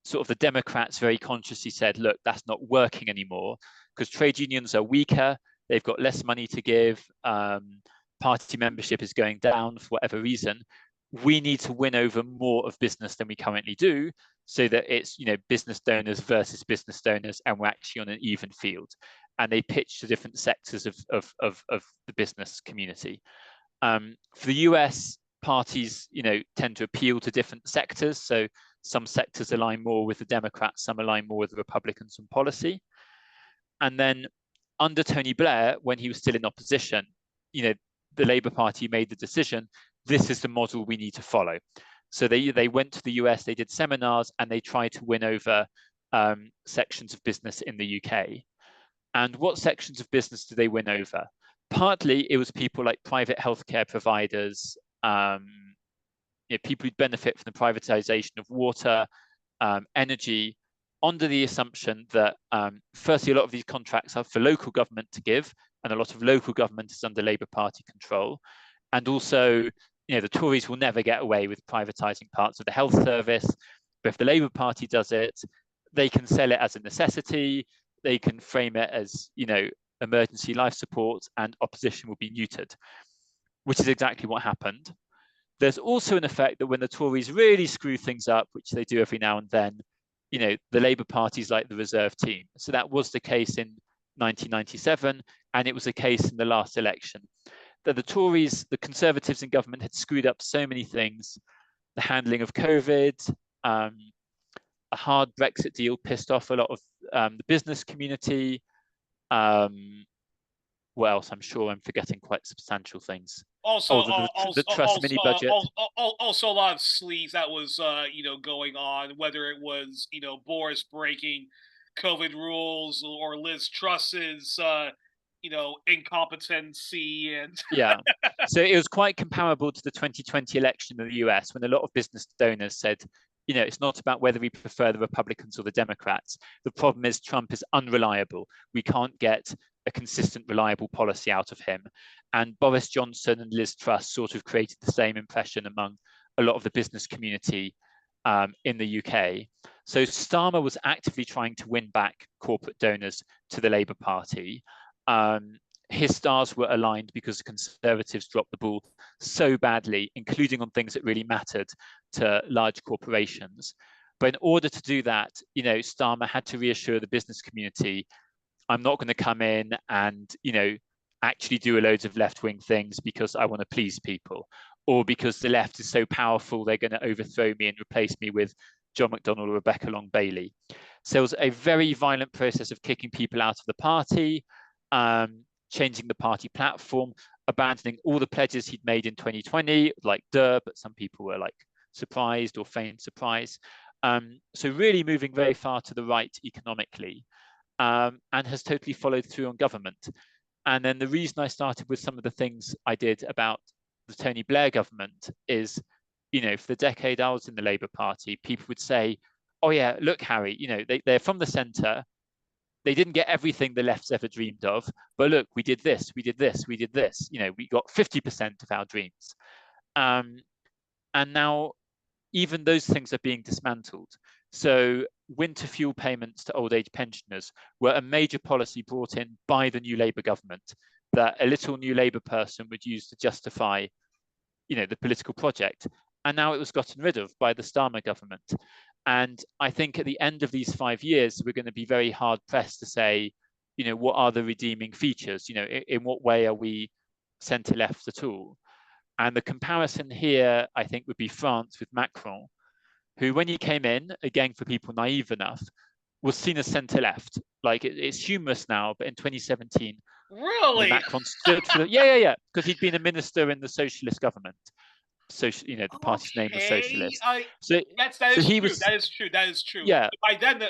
sort of the Democrats very consciously said, look, that's not working anymore because trade unions are weaker, they've got less money to give, party membership is going down for whatever reason. We need to win over more of business than we currently do, so that it's, you know, business donors versus business donors, and we're actually on an even field. And they pitch to different sectors of the business community. For the US, parties, you know, tend to appeal to different sectors. So some sectors align more with the Democrats, some align more with the Republicans on policy. And then under Tony Blair, when he was still in opposition, you know, the Labour Party made the decision, this is the model we need to follow. So they went to the US, they did seminars, and they tried to win over sections of business in the UK. And what sections of business did they win over? Partly it was people like private healthcare providers, you know, people who benefit from the privatization of water, energy, under the assumption that firstly, a lot of these contracts are for local government to give, and a lot of local government is under Labour Party control. And also, you know, the Tories will never get away with privatising parts of the health service, but if the Labour Party does it, they can sell it as a necessity, they can frame it as, you know, emergency life support, and opposition will be neutered, which is exactly what happened. There's also an effect that when the Tories really screw things up, which they do every now and then, you know, the Labour Party's like the reserve team. So that was the case in 1997, and it was the case in the last election. That the Tories, the Conservatives in government, had screwed up so many things. The handling of COVID, a hard Brexit deal pissed off a lot of the business community. What else? I'm sure I'm forgetting quite substantial things. Also, the Truss mini budget. Also a lot of sleaze that was, you know, going on, whether it was, you know, Boris breaking COVID rules or Liz Truss's, you know, incompetency and Yeah. So it was quite comparable to the 2020 election in the US, when a lot of business donors said, you know, it's not about whether we prefer the Republicans or the Democrats. The problem is Trump is unreliable. We can't get a consistent, reliable policy out of him. And Boris Johnson and Liz Truss sort of created the same impression among a lot of the business community in the UK. So Starmer was actively trying to win back corporate donors to the Labour Party. His stars were aligned because the Conservatives dropped the ball so badly, including on things that really mattered to large corporations. But in order to do that, you know, Starmer had to reassure the business community, I'm not going to come in and, you know, actually do loads of left-wing things because I want to please people, or because the left is so powerful they're going to overthrow me and replace me with John McDonnell or Rebecca Long Bailey. So it was a very violent process of kicking people out of the party, changing the party platform, abandoning all the pledges he'd made in 2020, like duh, but some people were like surprised or feigned surprise. So really moving very far to the right economically, and has totally followed through on government. And then the reason I started with some of the things I did about the Tony Blair government is, you know, for the decade I was in the Labour Party, people would say, oh yeah, look, Harry, you know, they're from the centre. They didn't get everything the left's ever dreamed of, but look, we did this, we did this, we did this. You know, we got 50% of our dreams. And now even those things are being dismantled. So winter fuel payments to old age pensioners were a major policy brought in by the new Labour government that a little new Labour person would use to justify, you know, the political project. And now it was gotten rid of by the Starmer government. And I think at the end of these 5 years, we're going to be very hard pressed to say, you know, what are the redeeming features? You know, in what way are we centre left at all? And the comparison here, I think, would be France with Macron, who, when he came in, again, for people naive enough, was seen as centre left. Like it's humorous now, but in 2017, really, Macron stood for the because he'd been a minister in the socialist government. So, you know, the party's name was Socialist. That is true. Yeah. But by then,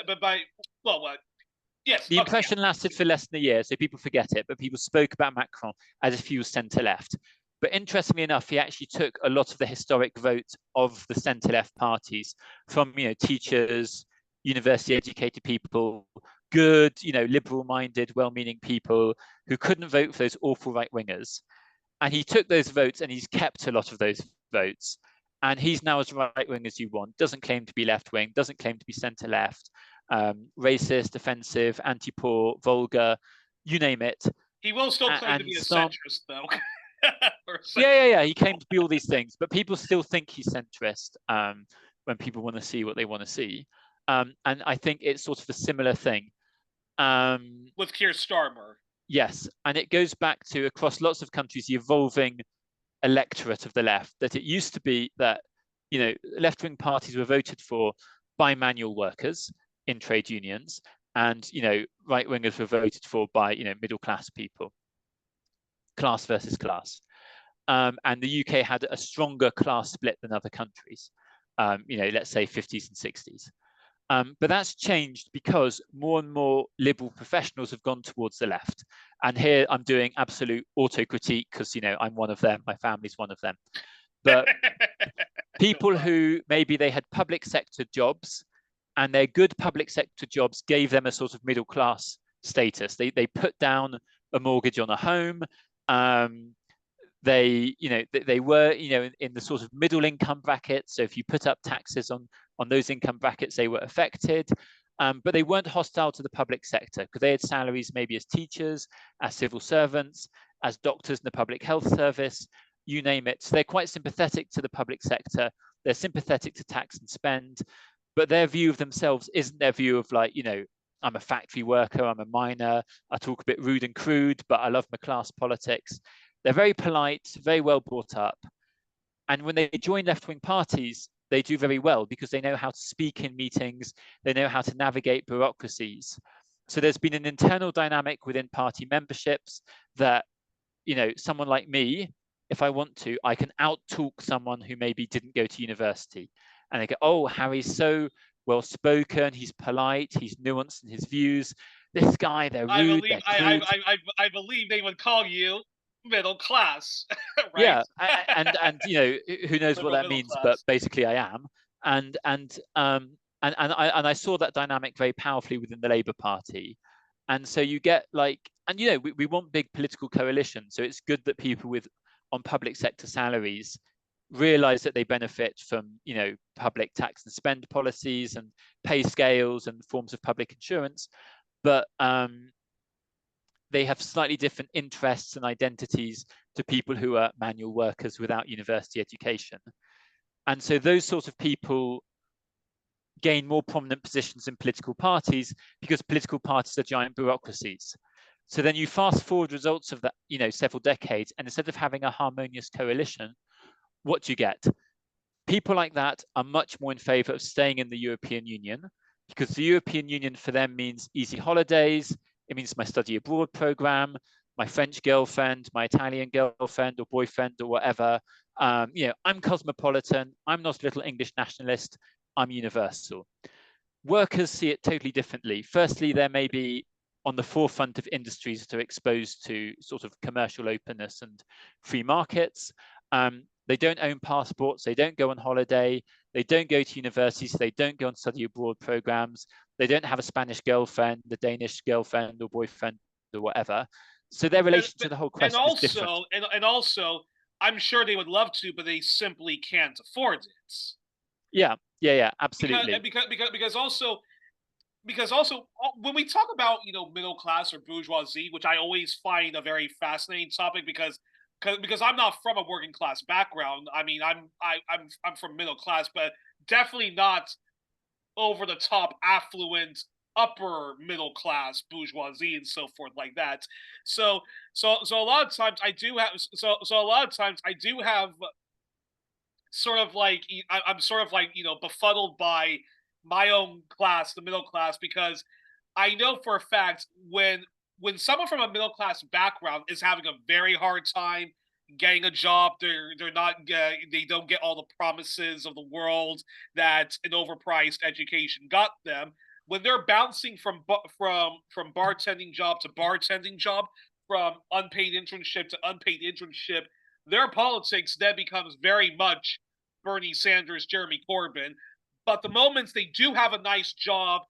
yes. The impression lasted for less than a year, so people forget it, but people spoke about Macron as if he was centre-left. But interestingly enough, he actually took a lot of the historic vote of the centre-left parties from, you know, teachers, university-educated people, good, you know, liberal-minded, well-meaning people who couldn't vote for those awful right-wingers. And he took those votes and he's kept a lot of those votes. And he's now as right-wing as you want, doesn't claim to be left-wing, doesn't claim to be centre-left, racist, offensive, anti-poor, vulgar, you name it. He will still claim to be a centrist, though. Yeah. He claims to be all these things, but people still think he's centrist when people want to see what they want to see. And I think it's sort of a similar thing. With Keir Starmer. Yes, and it goes back to, across lots of countries, the evolving electorate of the left, that it used to be that, left-wing parties were voted for by manual workers in trade unions, and, right-wingers were voted for by, middle-class people, class versus class. And the UK had a stronger class split than other countries, let's say 50s and 60s. But that's changed because more and more liberal professionals have gone towards the left. And here I'm doing absolute autocritique because, I'm one of them. My family's one of them. But people who maybe they had public sector jobs, and their good public sector jobs gave them a sort of middle class status. They put down a mortgage on a home. They were, in the sort of middle income bracket. So if you put up taxes on those income brackets, they were affected. But they weren't hostile to the public sector because they had salaries maybe as teachers, as civil servants, as doctors in the public health service, you name it. So they're quite sympathetic to the public sector. They're sympathetic to tax and spend, but their view of themselves isn't their view of like, I'm a factory worker, I'm a miner, I talk a bit rude and crude, but I love my class politics. They're very polite, very well brought up. And when they join left-wing parties, they do very well because they know how to speak in meetings, they know how to navigate bureaucracies. So there's been an internal dynamic within party memberships that, someone like me, if I want to, I can out-talk someone who maybe didn't go to university. And they go, oh, Harry's so well-spoken, he's polite, he's nuanced in his views. This guy, they're rude, they're crude. I believe they would call you middle class, right? Yeah, and who knows what that means, but basically I am. And I saw that dynamic very powerfully within the Labour Party. And so you get like, and we want big political coalitions. So it's good that people on public sector salaries realize that they benefit from, public tax and spend policies and pay scales and forms of public insurance. But they have slightly different interests and identities to people who are manual workers without university education. And so those sorts of people gain more prominent positions in political parties because political parties are giant bureaucracies. So then you fast forward results of that, several decades, and instead of having a harmonious coalition, what do you get? People like that are much more in favor of staying in the European Union because the European Union for them means easy holidays. It means my study abroad program, my French girlfriend, my Italian girlfriend or boyfriend or whatever. I'm cosmopolitan. I'm not a little English nationalist. I'm universal. Workers see it totally differently. Firstly, there may be on the forefront of industries that are exposed to sort of commercial openness and free markets. They don't own passports. They don't go on holiday. They don't go to university. So they don't go on study abroad programs. They don't have a Spanish girlfriend, a Danish girlfriend or boyfriend or whatever. So their relation to the whole question is different. And also, I'm sure they would love to, but they simply can't afford it. Yeah, absolutely. Because also when we talk about middle class or bourgeoisie, which I always find a very fascinating topic because I'm not from a working class background. I mean, I'm from middle class, but definitely not over the top affluent upper middle class bourgeoisie and so forth like that. So a lot of times I do have sort of like I'm sort of like befuddled by my own class, the middle class, because I know for a fact when someone from a middle class background is having a very hard time getting a job, they're not they don't get all the promises of the world that an overpriced education got them. When they're bouncing from bartending job to bartending job, from unpaid internship to unpaid internship, their politics then becomes very much Bernie Sanders, Jeremy Corbyn. But the moments they do have a nice job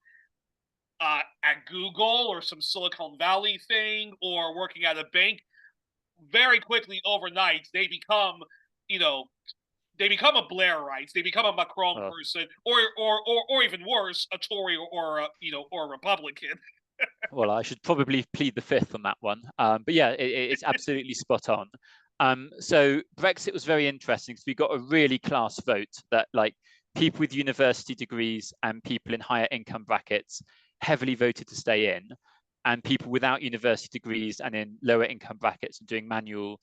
at Google or some Silicon Valley thing or working at a bank, very quickly overnight they become, they become a Blairite, they become a Macron Well, person, or even worse, a Tory or a or a Republican. well, I should probably plead the fifth on that one. But yeah, it's absolutely spot on. So Brexit was very interesting because we got a really class vote that like people with university degrees and people in higher income brackets heavily voted to stay in, and people without university degrees and in lower income brackets and doing manual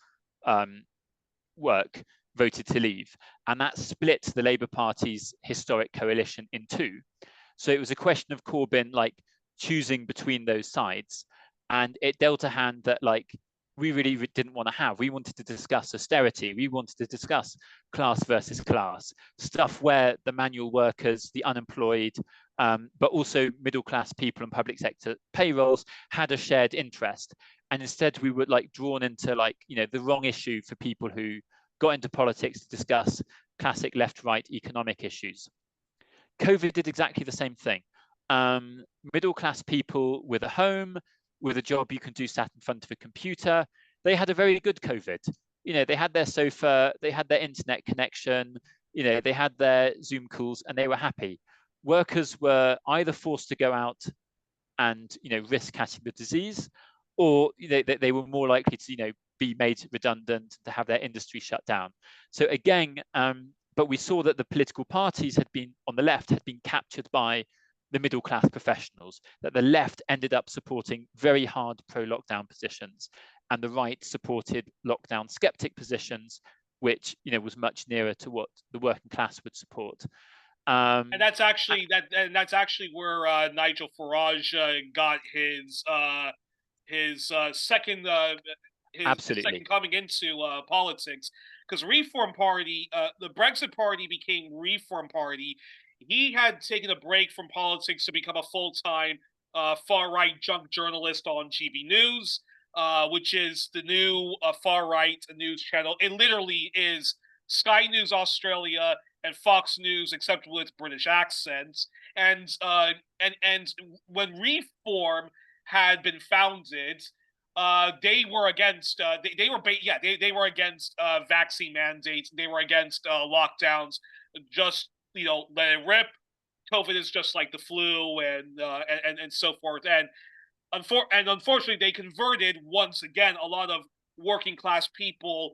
work voted to leave. And that split the Labour Party's historic coalition in two. So it was a question of Corbyn like choosing between those sides, and it dealt a hand that like we really didn't want to have. We wanted to discuss austerity. We wanted to discuss class versus class, stuff where the manual workers, the unemployed, but also middle class people and public sector payrolls had a shared interest. And instead we were like drawn into like, the wrong issue for people who got into politics to discuss classic left-right economic issues. COVID did exactly the same thing. Middle class people with a home, with a job you can do sat in front of a computer, they had a very good COVID. They had their sofa, they had their internet connection, they had their Zoom calls, and they were happy. Workers were either forced to go out and risk catching the disease, or they were more likely to be made redundant, to have their industry shut down. So again, but we saw that the political parties on the left had been captured by the middle class professionals, that the left ended up supporting very hard pro-lockdown positions, and the right supported lockdown skeptic positions, which was much nearer to what the working class would support. And that's actually where Nigel Farage got his second absolutely coming into politics, because Reform Party, the Brexit Party became Reform Party. He had taken a break from politics to become a full-time far-right junk journalist on GB News, which is the new far-right news channel. It literally is Sky News Australia and Fox News, except with British accents. And when Reform had been founded, they were against they were against vaccine mandates. They were against lockdowns. Just let it rip. COVID is just like the flu, and so forth. And unfortunately, they converted once again a lot of working class people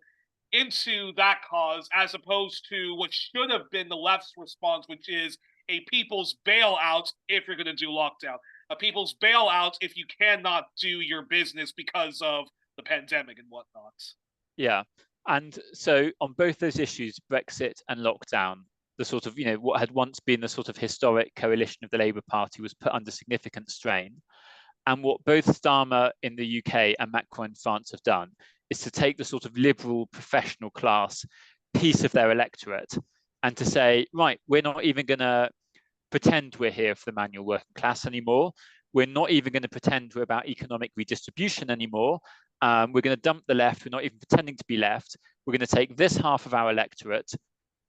into that cause, as opposed to what should have been the left's response, which is a people's bailout if you're going to do lockdown, a people's bailout if you cannot do your business because of the pandemic and whatnot. Yeah. And so on both those issues, Brexit and lockdown, the sort of, what had once been the sort of historic coalition of the Labour Party was put under significant strain. And what both Starmer in the UK and Macron in France have done is to take the sort of liberal professional class piece of their electorate and to say, right, we're not even going to pretend we're here for the manual working class anymore. We're not even going to pretend we're about economic redistribution anymore. We're going to dump the left. We're not even pretending to be left. We're going to take this half of our electorate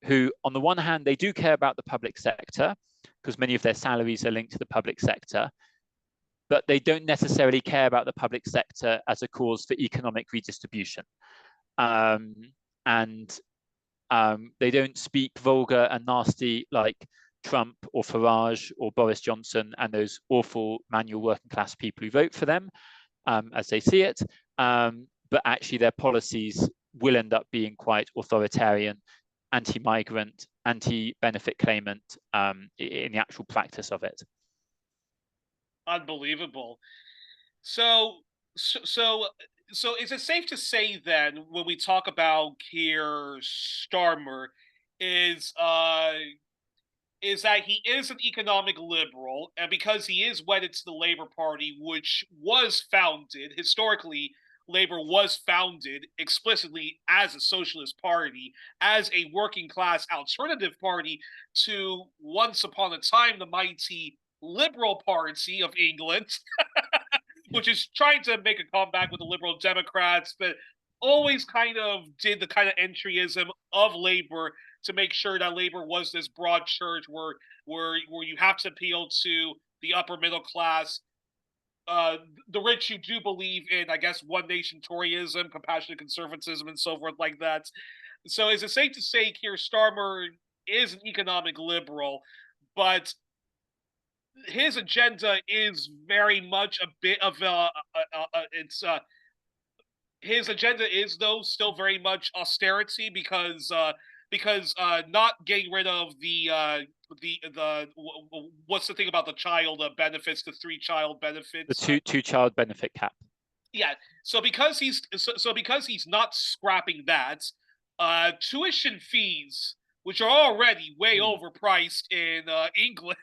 who, on the one hand, they do care about the public sector because many of their salaries are linked to the public sector, but they don't necessarily care about the public sector as a cause for economic redistribution. And they don't speak vulgar and nasty like Trump or Farage or Boris Johnson and those awful manual working class people who vote for them, as they see it. But actually their policies will end up being quite authoritarian, anti-migrant, anti-benefit claimant in the actual practice of it. Unbelievable. So is it safe to say then, when we talk about Keir Starmer, is that he is an economic liberal, and because he is wedded to the Labour Party, which was founded historically, Labour was founded explicitly as a socialist party, as a working class alternative party to, once upon a time, the mighty Liberal Party of England, which is trying to make a comeback with the Liberal Democrats, but always kind of did the kind of entryism of Labour to make sure that Labour was this broad church where you have to appeal to the upper middle class, the rich who do believe in, I guess, one nation Toryism, compassionate conservatism, and so forth like that. So is it safe to say Keir Starmer is an economic liberal, but his agenda is very much a bit of it's his agenda is though still very much austerity because not getting rid of the what's the thing about the child benefits, the three child The benefits. two child benefit cap. Yeah, so because he's not scrapping that, tuition fees, which are already way overpriced in England,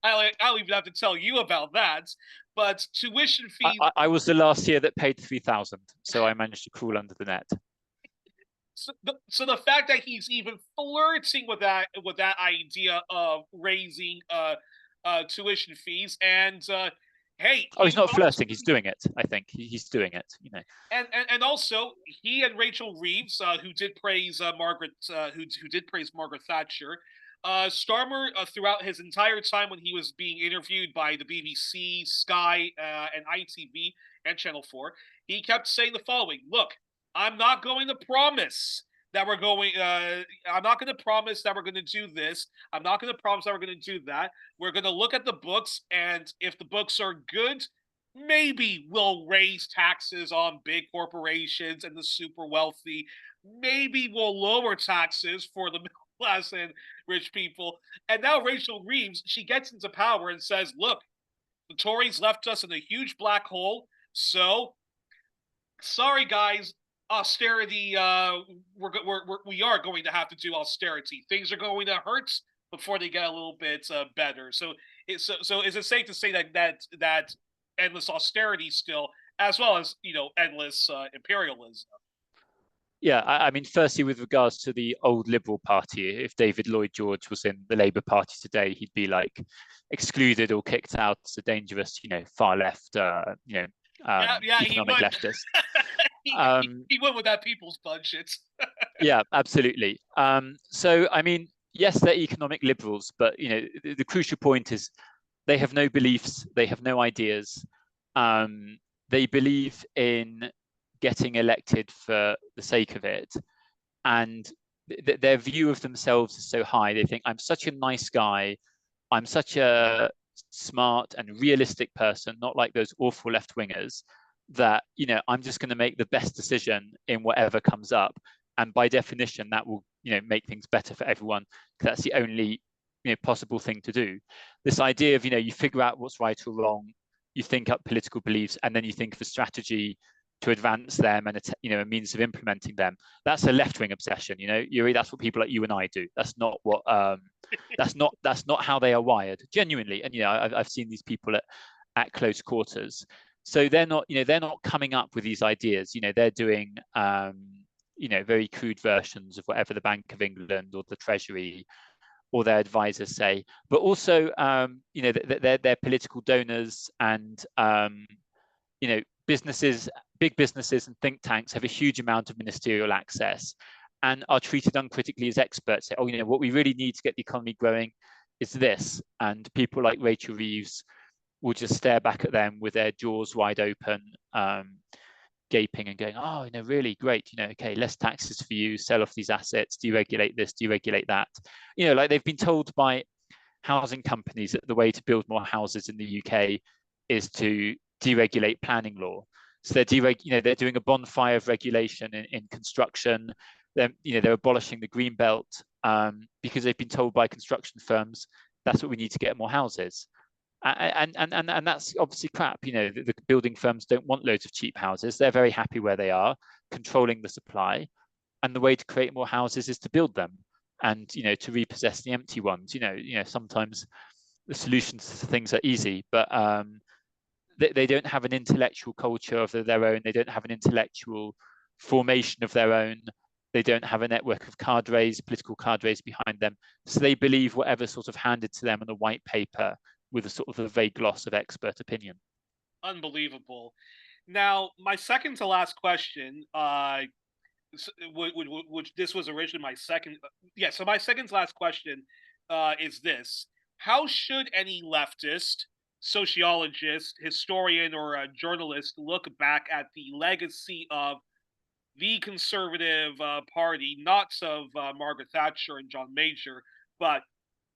I don't even have to tell you about that. But tuition fees. I was the last year that paid 3,000, so I managed to crawl under the net. So the fact that he's even flirting with that idea of raising tuition fees, and hey, oh, he's not flirting, he's doing it. I think he's doing it, you know. And also he and Rachel Reeves, who did praise who did praise Margaret Thatcher. Starmer, throughout his entire time when he was being interviewed by the BBC, Sky, and ITV and Channel 4, he kept saying the following: "Look, I'm not going to promise that we're going. I'm not going to promise that we're going to do this. I'm not going to promise that we're going to do that. We're going to look at the books, and if the books are good, maybe we'll raise taxes on big corporations and the super wealthy. Maybe we'll lower taxes for the middle class and rich people." And now Rachel Reeves, she gets into power and says, "Look, the Tories left us in a huge black hole. So sorry, guys, austerity. We are going to have to do austerity. Things are going to hurt before they get a little bit better." So is it safe to say that endless austerity still, as well as endless imperialism? Yeah, I mean, firstly, with regards to the old Liberal Party, if David Lloyd George was in the Labour Party today, he'd be like excluded or kicked out as a dangerous, far left, He economic would. leftist. He would with that people's budget. Yeah, absolutely. So, I mean, yes, they're economic liberals, but the crucial point is they have no beliefs, they have no ideas. They believe in getting elected for the sake of it, and their view of themselves is so high. They think, I'm such a nice guy, I'm such a smart and realistic person, not like those awful left wingers, that I'm just going to make the best decision in whatever comes up, and by definition that will make things better for everyone, because that's the only possible thing to do. This idea of you figure out what's right or wrong, you think up political beliefs, and then you think of a strategy to advance them and a means of implementing them. That's a left-wing obsession, Youri. That's what people like you and I do. That's not what that's not how they are wired, genuinely. And I've seen these people at close quarters. So they're not coming up with these ideas. They're doing very crude versions of whatever the Bank of England or the Treasury or their advisors say, but also their political donors and businesses, big businesses and think tanks have a huge amount of ministerial access and are treated uncritically as experts. Say, what we really need to get the economy growing is this. And people like Rachel Reeves will just stare back at them with their jaws wide open, gaping and going, oh, really great, okay, less taxes for you, sell off these assets, deregulate this, deregulate that. Like they've been told by housing companies that the way to build more houses in the UK is to deregulate planning law. So they're doing a bonfire of regulation in construction. They're abolishing the green belt because they've been told by construction firms that's what we need to get more houses. And that's obviously crap. The building firms don't want loads of cheap houses. They're very happy where they are, controlling the supply. And the way to create more houses is to build them and to repossess the empty ones. Sometimes the solutions to things are easy, but they don't have an intellectual culture of their own. They don't have an intellectual formation of their own. They don't have a network of cadres, political cadres behind them. So they believe whatever's sort of handed to them on a white paper with a sort of a vague gloss of expert opinion. Unbelievable. Now, my second to last question, which this was originally my second. So my second to last question is this: how should any leftist, sociologist, historian, or a journalist look back at the legacy of the Conservative Party, not of Margaret Thatcher and John Major, but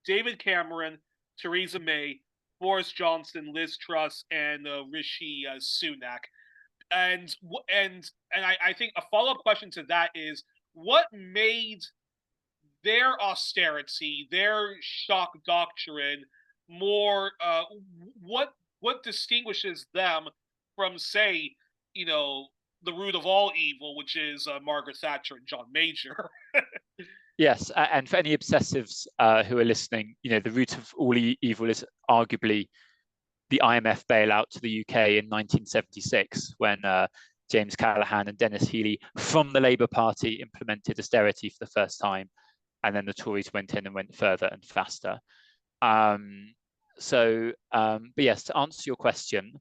David Cameron, Theresa May, Boris Johnson, Liz Truss, and Rishi Sunak. And I think a follow up question to that is what made their austerity, their shock doctrine, more what distinguishes them from, say, the root of all evil, which is Margaret Thatcher and John Major. Yes, and for any obsessives who are listening, the root of all evil is arguably the IMF bailout to the UK in 1976, when James Callaghan and Dennis Healey from the Labour Party implemented austerity for the first time, and then the Tories went in and went further and faster. But yes, to answer your question,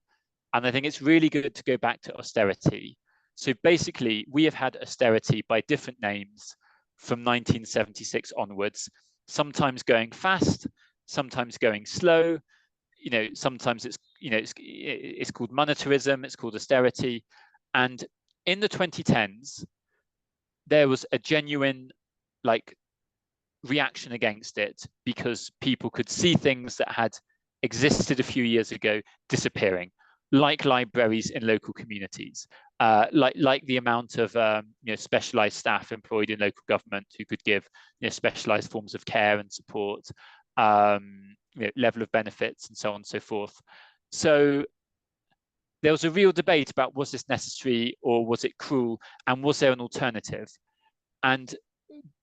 and I think it's really good to go back to austerity. So basically, we have had austerity by different names from 1976 onwards, sometimes going fast, sometimes going slow. Sometimes it's called monetarism, it's called austerity. And in the 2010s, there was a genuine reaction against it because people could see things that had existed a few years ago disappearing, like libraries in local communities, like the amount of specialized staff employed in local government who could give specialized forms of care and support, level of benefits, and so on and so forth. So there was a real debate about, was this necessary or was it cruel, and was there an alternative? And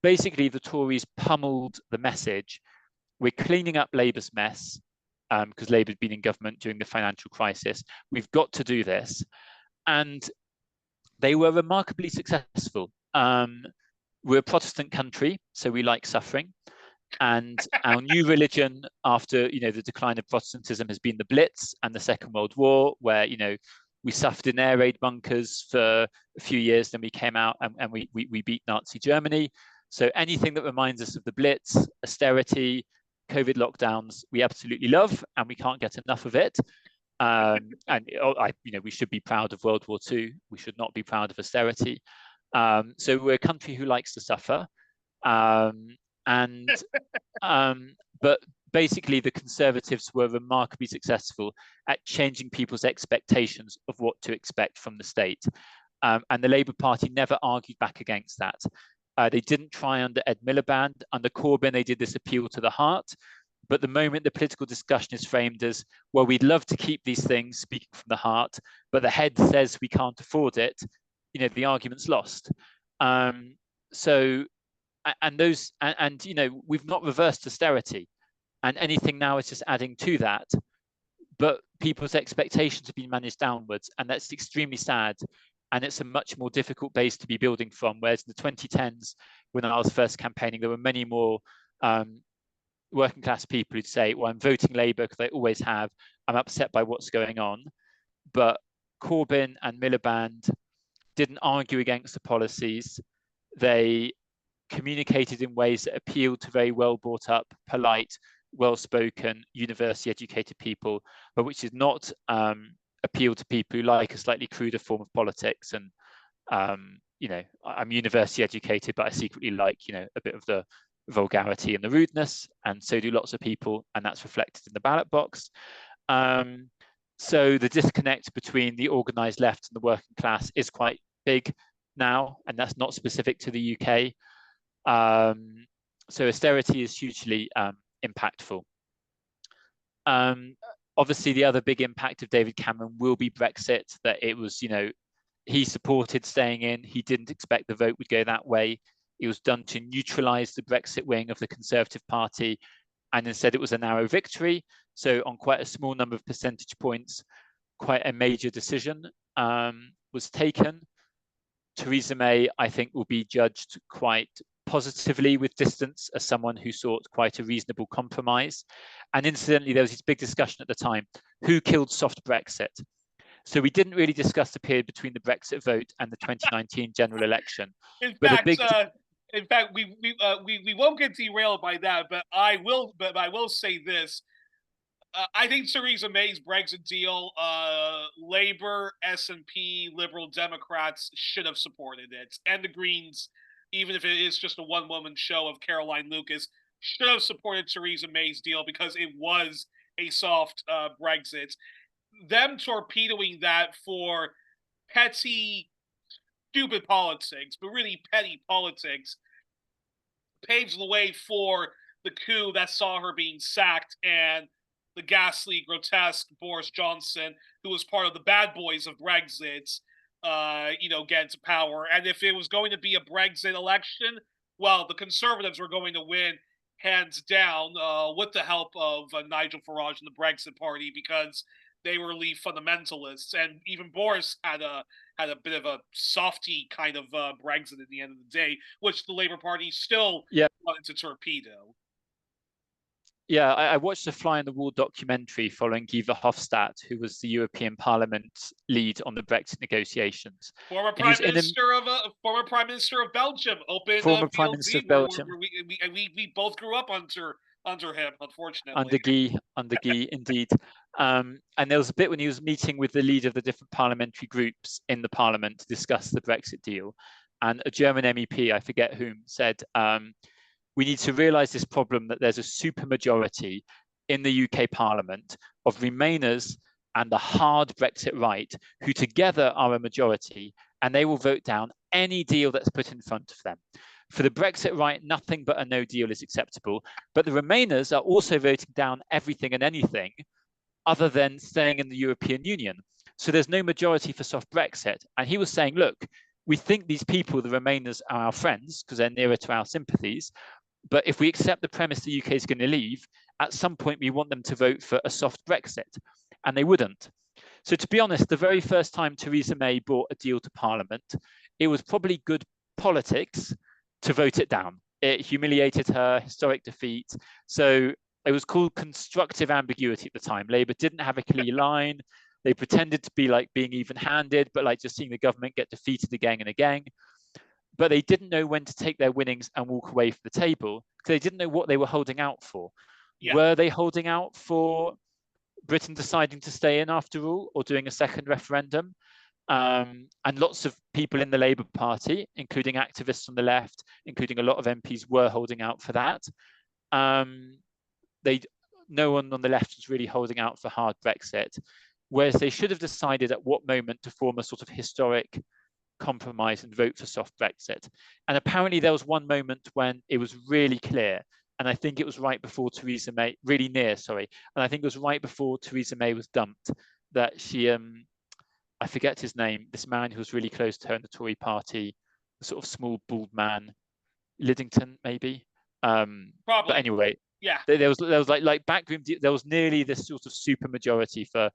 basically the Tories pummeled the message: we're cleaning up Labour's mess, because Labour had been in government during the financial crisis. We've got to do this. And they were remarkably successful. We're a Protestant country, so we like suffering. And our new religion after the decline of Protestantism has been the Blitz and the Second World War, where we suffered in air raid bunkers for a few years, then we came out and we beat Nazi Germany. So anything that reminds us of the Blitz, austerity, COVID lockdowns, we absolutely love, and we can't get enough of it. We should be proud of World War II. We should not be proud of austerity. So we're a country who likes to suffer. But basically, the Conservatives were remarkably successful at changing people's expectations of what to expect from the state. And the Labour Party never argued back against that. They didn't try under Ed Miliband. Under Corbyn, they did this appeal to the heart. But the moment the political discussion is framed as, well, we'd love to keep these things speaking from the heart, but the head says we can't afford it, the argument's lost. We've not reversed austerity, and anything now is just adding to that. But people's expectations have been managed downwards, and that's extremely sad. And it's a much more difficult base to be building from. Whereas in the 2010s, when I was first campaigning, there were many more working class people who'd say, well, I'm voting Labour because I always have. I'm upset by what's going on. But Corbyn and Miliband didn't argue against the policies. They communicated in ways that appealed to very well brought up, polite, well-spoken, university-educated people, but which did not appeal to people who like a slightly cruder form of politics. And I'm university educated, but I secretly like a bit of the vulgarity and the rudeness, and so do lots of people, and that's reflected in the ballot box. So the disconnect between the organised left and the working class is quite big now, and that's not specific to the UK. So austerity is hugely impactful. Obviously, the other big impact of David Cameron will be Brexit, that it was, he supported staying in. He didn't expect the vote would go that way. It was done to neutralise the Brexit wing of the Conservative Party, and instead it was a narrow victory. So on quite a small number of percentage points, quite a major decision was taken. Theresa May, I think, will be judged quite positively with distance as someone who sought quite a reasonable compromise. And incidentally, there was this big discussion at the time: who killed soft Brexit? So we didn't really discuss the period between the Brexit vote and the 2019 general election. In fact, we won't get derailed by that. But I will say this: I think Theresa May's Brexit deal, Labour, SNP, Liberal Democrats should have supported it. And the Greens, even if it is just a one-woman show of Caroline Lucas, should have supported Theresa May's deal because it was a soft Brexit. Them torpedoing that for petty, stupid politics, but really petty politics, paves the way for the coup that saw her being sacked and the ghastly, grotesque Boris Johnson, who was part of the bad boys of Brexit, get into power. And if it was going to be a Brexit election, well, the Conservatives were going to win hands down with the help of Nigel Farage and the Brexit Party because they were Leave fundamentalists, and even Boris had a bit of a softy kind of Brexit at the end of the day, which the Labour Party still wanted to torpedo. Yeah, I watched a Fly on the Wall documentary following Guy Verhofstadt, who was the European Parliament lead on the Brexit negotiations. Former Prime Minister of Belgium, open former Prime Minister of Belgium. We both grew up under him, unfortunately. Under Guy, indeed. And there was a bit when he was meeting with the leader of the different parliamentary groups in the Parliament to discuss the Brexit deal, and a German MEP, I forget whom, said, we need to realise this problem that there's a supermajority in the UK Parliament of Remainers and the hard Brexit right, who together are a majority, and they will vote down any deal that's put in front of them. For the Brexit right, nothing but a no deal is acceptable, but the Remainers are also voting down everything and anything other than staying in the European Union. So there's no majority for soft Brexit. And he was saying, look, we think these people, the Remainers, are our friends because they're nearer to our sympathies. But if we accept the premise the UK is going to leave, at some point we want them to vote for a soft Brexit, and they wouldn't. So to be honest, the very first time Theresa May brought a deal to Parliament, it was probably good politics to vote it down. It humiliated her, historic defeat. So it was called constructive ambiguity at the time. Labour didn't have a clear line. They pretended to be like being even-handed, but like just seeing the government get defeated again and again. But they didn't know when to take their winnings and walk away from the table because they didn't know what they were holding out for. Yeah. Were they holding out for Britain deciding to stay in after all, or doing a second referendum? And lots of people in the Labour Party, including activists on the left, including a lot of MPs, were holding out for that. No one on the left was really holding out for hard Brexit, whereas they should have decided at what moment to form a sort of historic compromise and vote for soft Brexit. And apparently there was one moment when it was really clear, and I think it was right before Theresa May, really near, sorry, and I think it was right before Theresa May was dumped, that she, I forget his name, this man who was really close to her in the Tory party, the sort of small, bald man, Liddington, maybe? Probably. But anyway, yeah, there was like backroom, there was nearly this sort of super majority for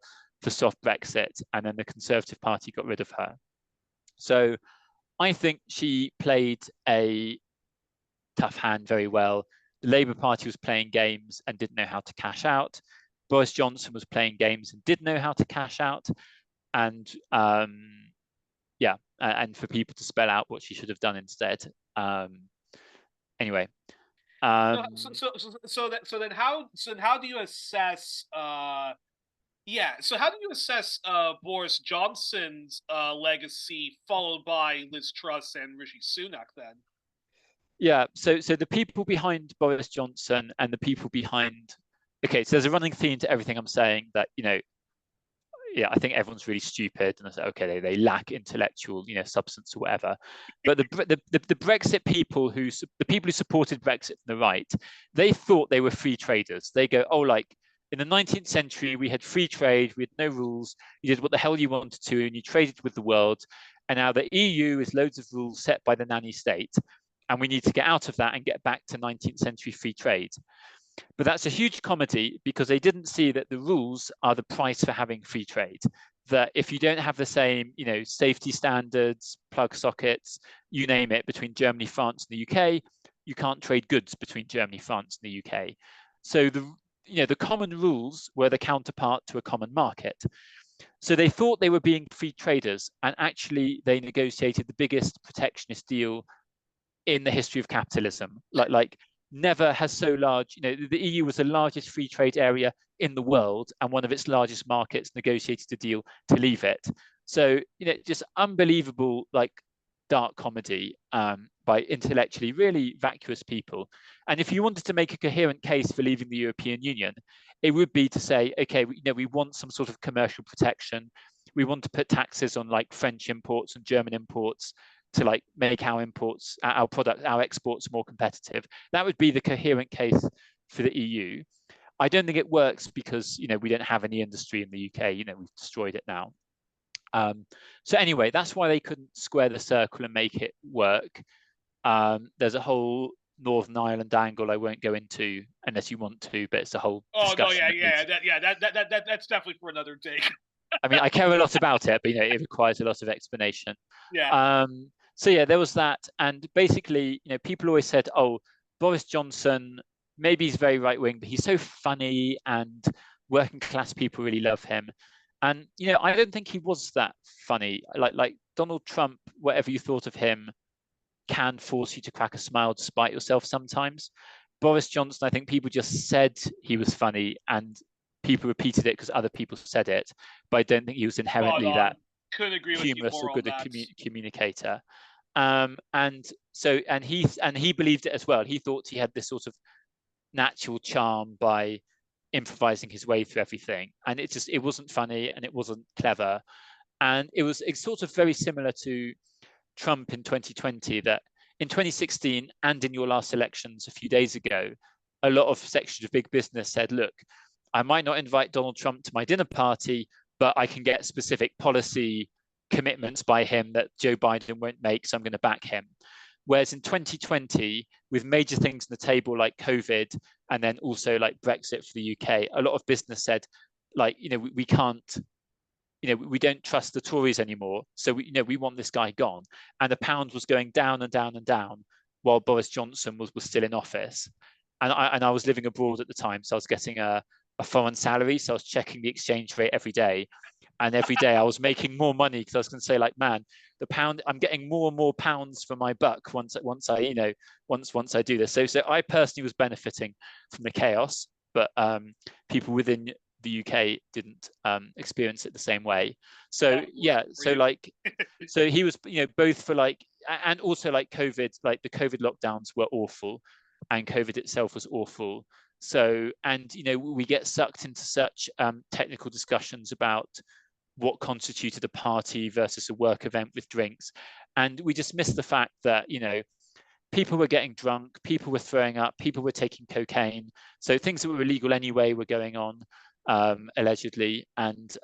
soft Brexit, and then the Conservative Party got rid of her. So I think she played a tough hand very well. The Labour Party was playing games and didn't know how to cash out. Boris Johnson was playing games and did know how to cash out. And and for people to spell out what she should have done instead. Anyway. So then how do you assess so how do you assess Boris Johnson's legacy followed by Liz Truss and Rishi Sunak then? Yeah, so the people behind Boris Johnson and the people behind, okay, so there's a running theme to everything I'm saying that, I think everyone's really stupid, and I say, okay, they lack intellectual, substance or whatever. But the Brexit people the people who supported Brexit from the right, they thought they were free traders. They go, oh, like in the 19th century, we had free trade, we had no rules, you did what the hell you wanted to, and you traded with the world. And now the EU is loads of rules set by the nanny state, and we need to get out of that and get back to 19th century free trade. But that's a huge comedy because they didn't see that the rules are the price for having free trade. That if you don't have the same, safety standards, plug sockets, you name it, between Germany, France, and the UK, you can't trade goods between Germany, France, and the UK. So the common rules were the counterpart to a common market. So they thought they were being free traders, and actually they negotiated the biggest protectionist deal in the history of capitalism. Like never has so large, the EU was the largest free trade area in the world, and one of its largest markets negotiated a deal to leave it. So, just unbelievable, like, dark comedy by intellectually really vacuous people. And if you wanted to make a coherent case for leaving the European Union, it would be to say, okay, we want some sort of commercial protection. We want to put taxes on like French imports and German imports to like make our imports, our exports more competitive. That would be the coherent case for the EU. I don't think it works because we don't have any industry in the UK. We've destroyed it now. So anyway, that's why they couldn't square the circle and make it work. There's a whole Northern Ireland angle I won't go into unless you want to, but it's a whole discussion. That's definitely for another day. I mean, I care a lot about it, but it requires a lot of explanation. Yeah. So yeah, there was that, and basically, people always said, "Oh, Boris Johnson, maybe he's very right wing, but he's so funny, and working class people really love him." And I don't think he was that funny. Like Donald Trump, whatever you thought of him, can force you to crack a smile despite yourself sometimes. Boris Johnson, I think people just said he was funny, and people repeated it because other people said it, but I don't think he was inherently that humorous or good a communicator. And he believed it as well. He thought he had this sort of natural charm by improvising his way through everything, and it wasn't funny and it wasn't clever, and it's sort of very similar to Trump in 2020, that in 2016 and in your last elections a few days ago, a lot of sections of big business said, look, I might not invite Donald Trump to my dinner party, but I can get specific policy commitments by him that Joe Biden won't make, so I'm going to back him. Whereas in 2020, with major things on the table like COVID and then also like Brexit for the UK, a lot of business said, like, we can't, we don't trust the Tories anymore. So we want this guy gone. And the pound was going down and down and down while Boris Johnson was still in office. And I was living abroad at the time, so I was getting a foreign salary. So I was checking the exchange rate every day. And every day I was making more money because I was going to say, like, man, the pound, I'm getting more and more pounds for my buck once I do this. So I personally was benefiting from the chaos, but people within the UK didn't experience it the same way. So yeah, so like, so he was, both for like, and also like COVID, like the COVID lockdowns were awful, and COVID itself was awful. So, and we get sucked into such technical discussions about what constituted a party versus a work event with drinks, and we just missed the fact that people were getting drunk, people were throwing up, people were taking cocaine, so things that were illegal anyway were going on, allegedly, and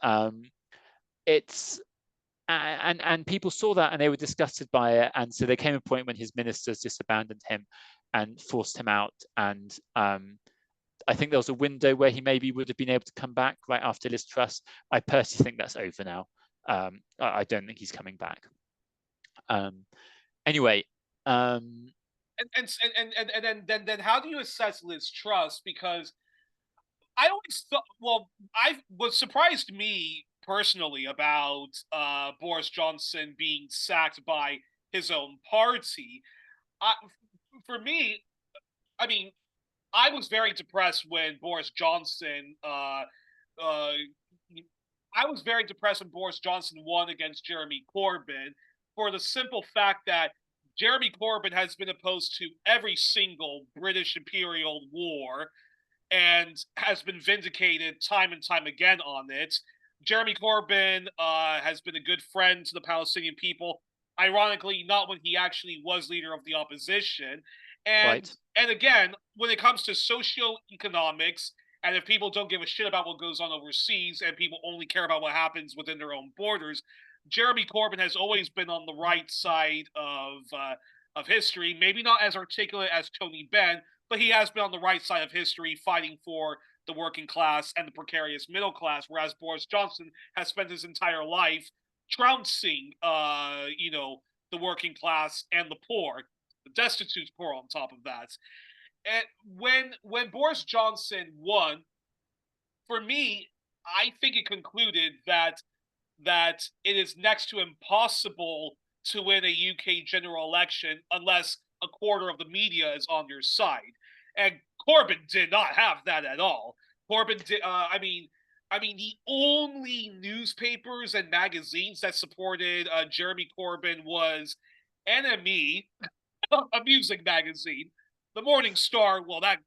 people saw that and they were disgusted by it, and so there came a point when his ministers just abandoned him and forced him out, and I think there was a window where he maybe would have been able to come back right after Liz Truss. I personally think that's over now. I don't think he's coming back. Anyway. And then how do you assess Liz Truss? Because I always thought, what surprised me personally about Boris Johnson being sacked by his own party, for me, I mean, I was very depressed when Boris Johnson won against Jeremy Corbyn, for the simple fact that Jeremy Corbyn has been opposed to every single British imperial war and has been vindicated time and time again on it. Jeremy Corbyn has been a good friend to the Palestinian people, ironically, not when he actually was leader of the opposition. And again, when it comes to socioeconomics, and if people don't give a shit about what goes on overseas and people only care about what happens within their own borders, Jeremy Corbyn has always been on the right side of history. Maybe not as articulate as Tony Benn, but he has been on the right side of history, fighting for the working class and the precarious middle class, whereas Boris Johnson has spent his entire life trouncing, the working class and the poor, the destitute poor on top of that. And when Boris Johnson won, for me, I think it concluded that it is next to impossible to win a UK general election unless a quarter of the media is on your side. And Corbyn did not have that at all. Corbyn did. The only newspapers and magazines that supported Jeremy Corbyn was NME, a music magazine, the Morning Star. Well, that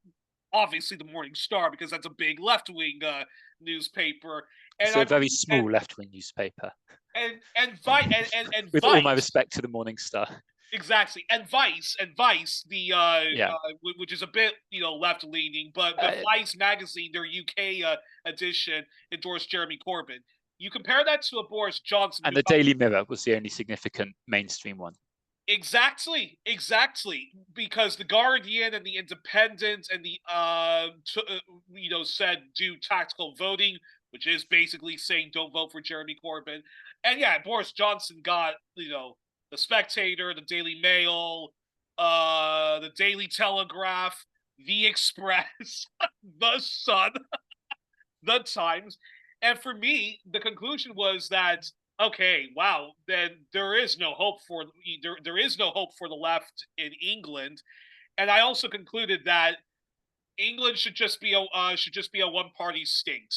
obviously the Morning Star because that's a big left-wing newspaper, and It's a I very believe small left-wing newspaper. And With all my Vice. respect to the Morning Star. Exactly, and Vice, Yeah. which is a bit left leaning, but Vice magazine, their UK edition, endorsed Jeremy Corbyn. You compare that to a Boris Johnson, And the Daily Mirror was the only significant mainstream one. exactly, because the Guardian and the Independent and the said do tactical voting, which is basically saying don't vote for Jeremy Corbyn, and yeah, Boris Johnson got the Spectator, the Daily Mail, the Daily Telegraph, the Express, the Sun, the Times. And for me, the conclusion was that okay, wow, then there is no hope for there is no hope for the left in England. And I also concluded that England should just be a one party state.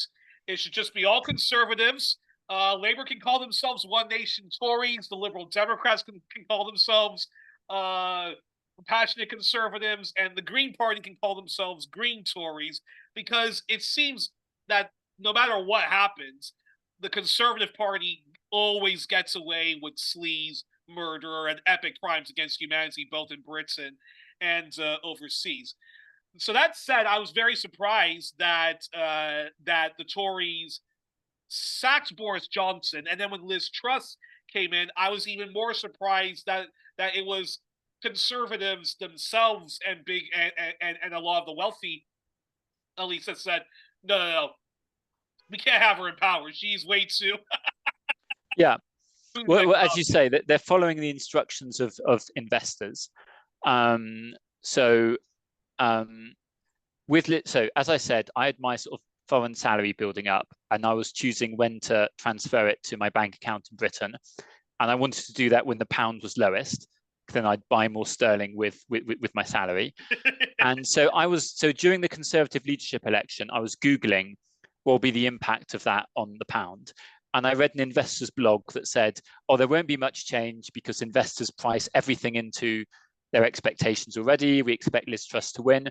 It should just be all conservatives. Labour can call themselves One Nation Tories. The Liberal Democrats can call themselves compassionate conservatives, and the Green Party can call themselves Green Tories, because it seems that no matter what happens, the Conservative Party always gets away with sleaze, murder, and epic crimes against humanity, both in Britain and overseas. So that said, I was very surprised that the Tories sacked Boris Johnson, and then when Liz Truss came in, I was even more surprised that it was conservatives themselves and and a lot of the wealthy elites that said, no, we can't have her in power. She's way too. Yeah. Well, as you say, that they're following the instructions of investors. So as I said, I had my sort of foreign salary building up, and I was choosing when to transfer it to my bank account in Britain, and I wanted to do that when the pound was lowest. Then I'd buy more sterling with my salary. And so during the Conservative leadership election, I was Googling what will be the impact of that on the pound. And I read an investor's blog that said, oh, there won't be much change because investors price everything into their expectations already. We expect Liz Truss to win.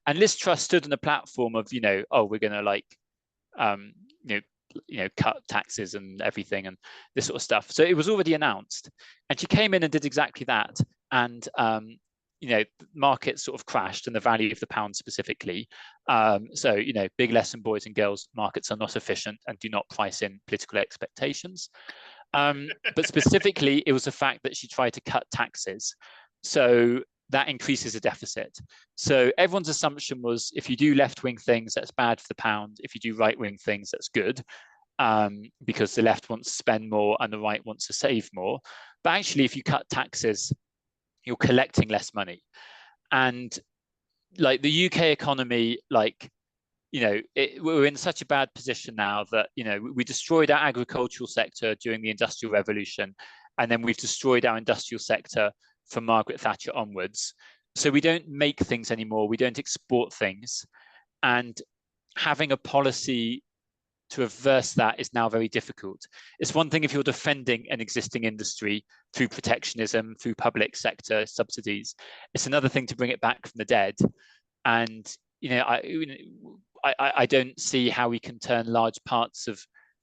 And Liz Truss stood on a platform of, we're going to cut taxes and everything and this sort of stuff. So it was already announced. And she came in and did exactly that. And, markets sort of crashed, and the value of the pound specifically. So, big lesson, boys and girls, markets are not efficient and do not price in political expectations. But specifically, it was the fact that she tried to cut taxes. So that increases the deficit. So everyone's assumption was if you do left-wing things, that's bad for the pound. If you do right-wing things, that's good, because the left wants to spend more and the right wants to save more. But actually, if you cut taxes, you're collecting less money. And like the UK economy, we're in such a bad position now that, we destroyed our agricultural sector during the Industrial Revolution, and then we've destroyed our industrial sector from Margaret Thatcher onwards. So we don't make things anymore. We don't export things. And having a policy to reverse that is now very difficult. It's one thing if you're defending an existing industry through protectionism, through public sector subsidies. It's another thing to bring it back from the dead. And, I don't see how we can turn large parts of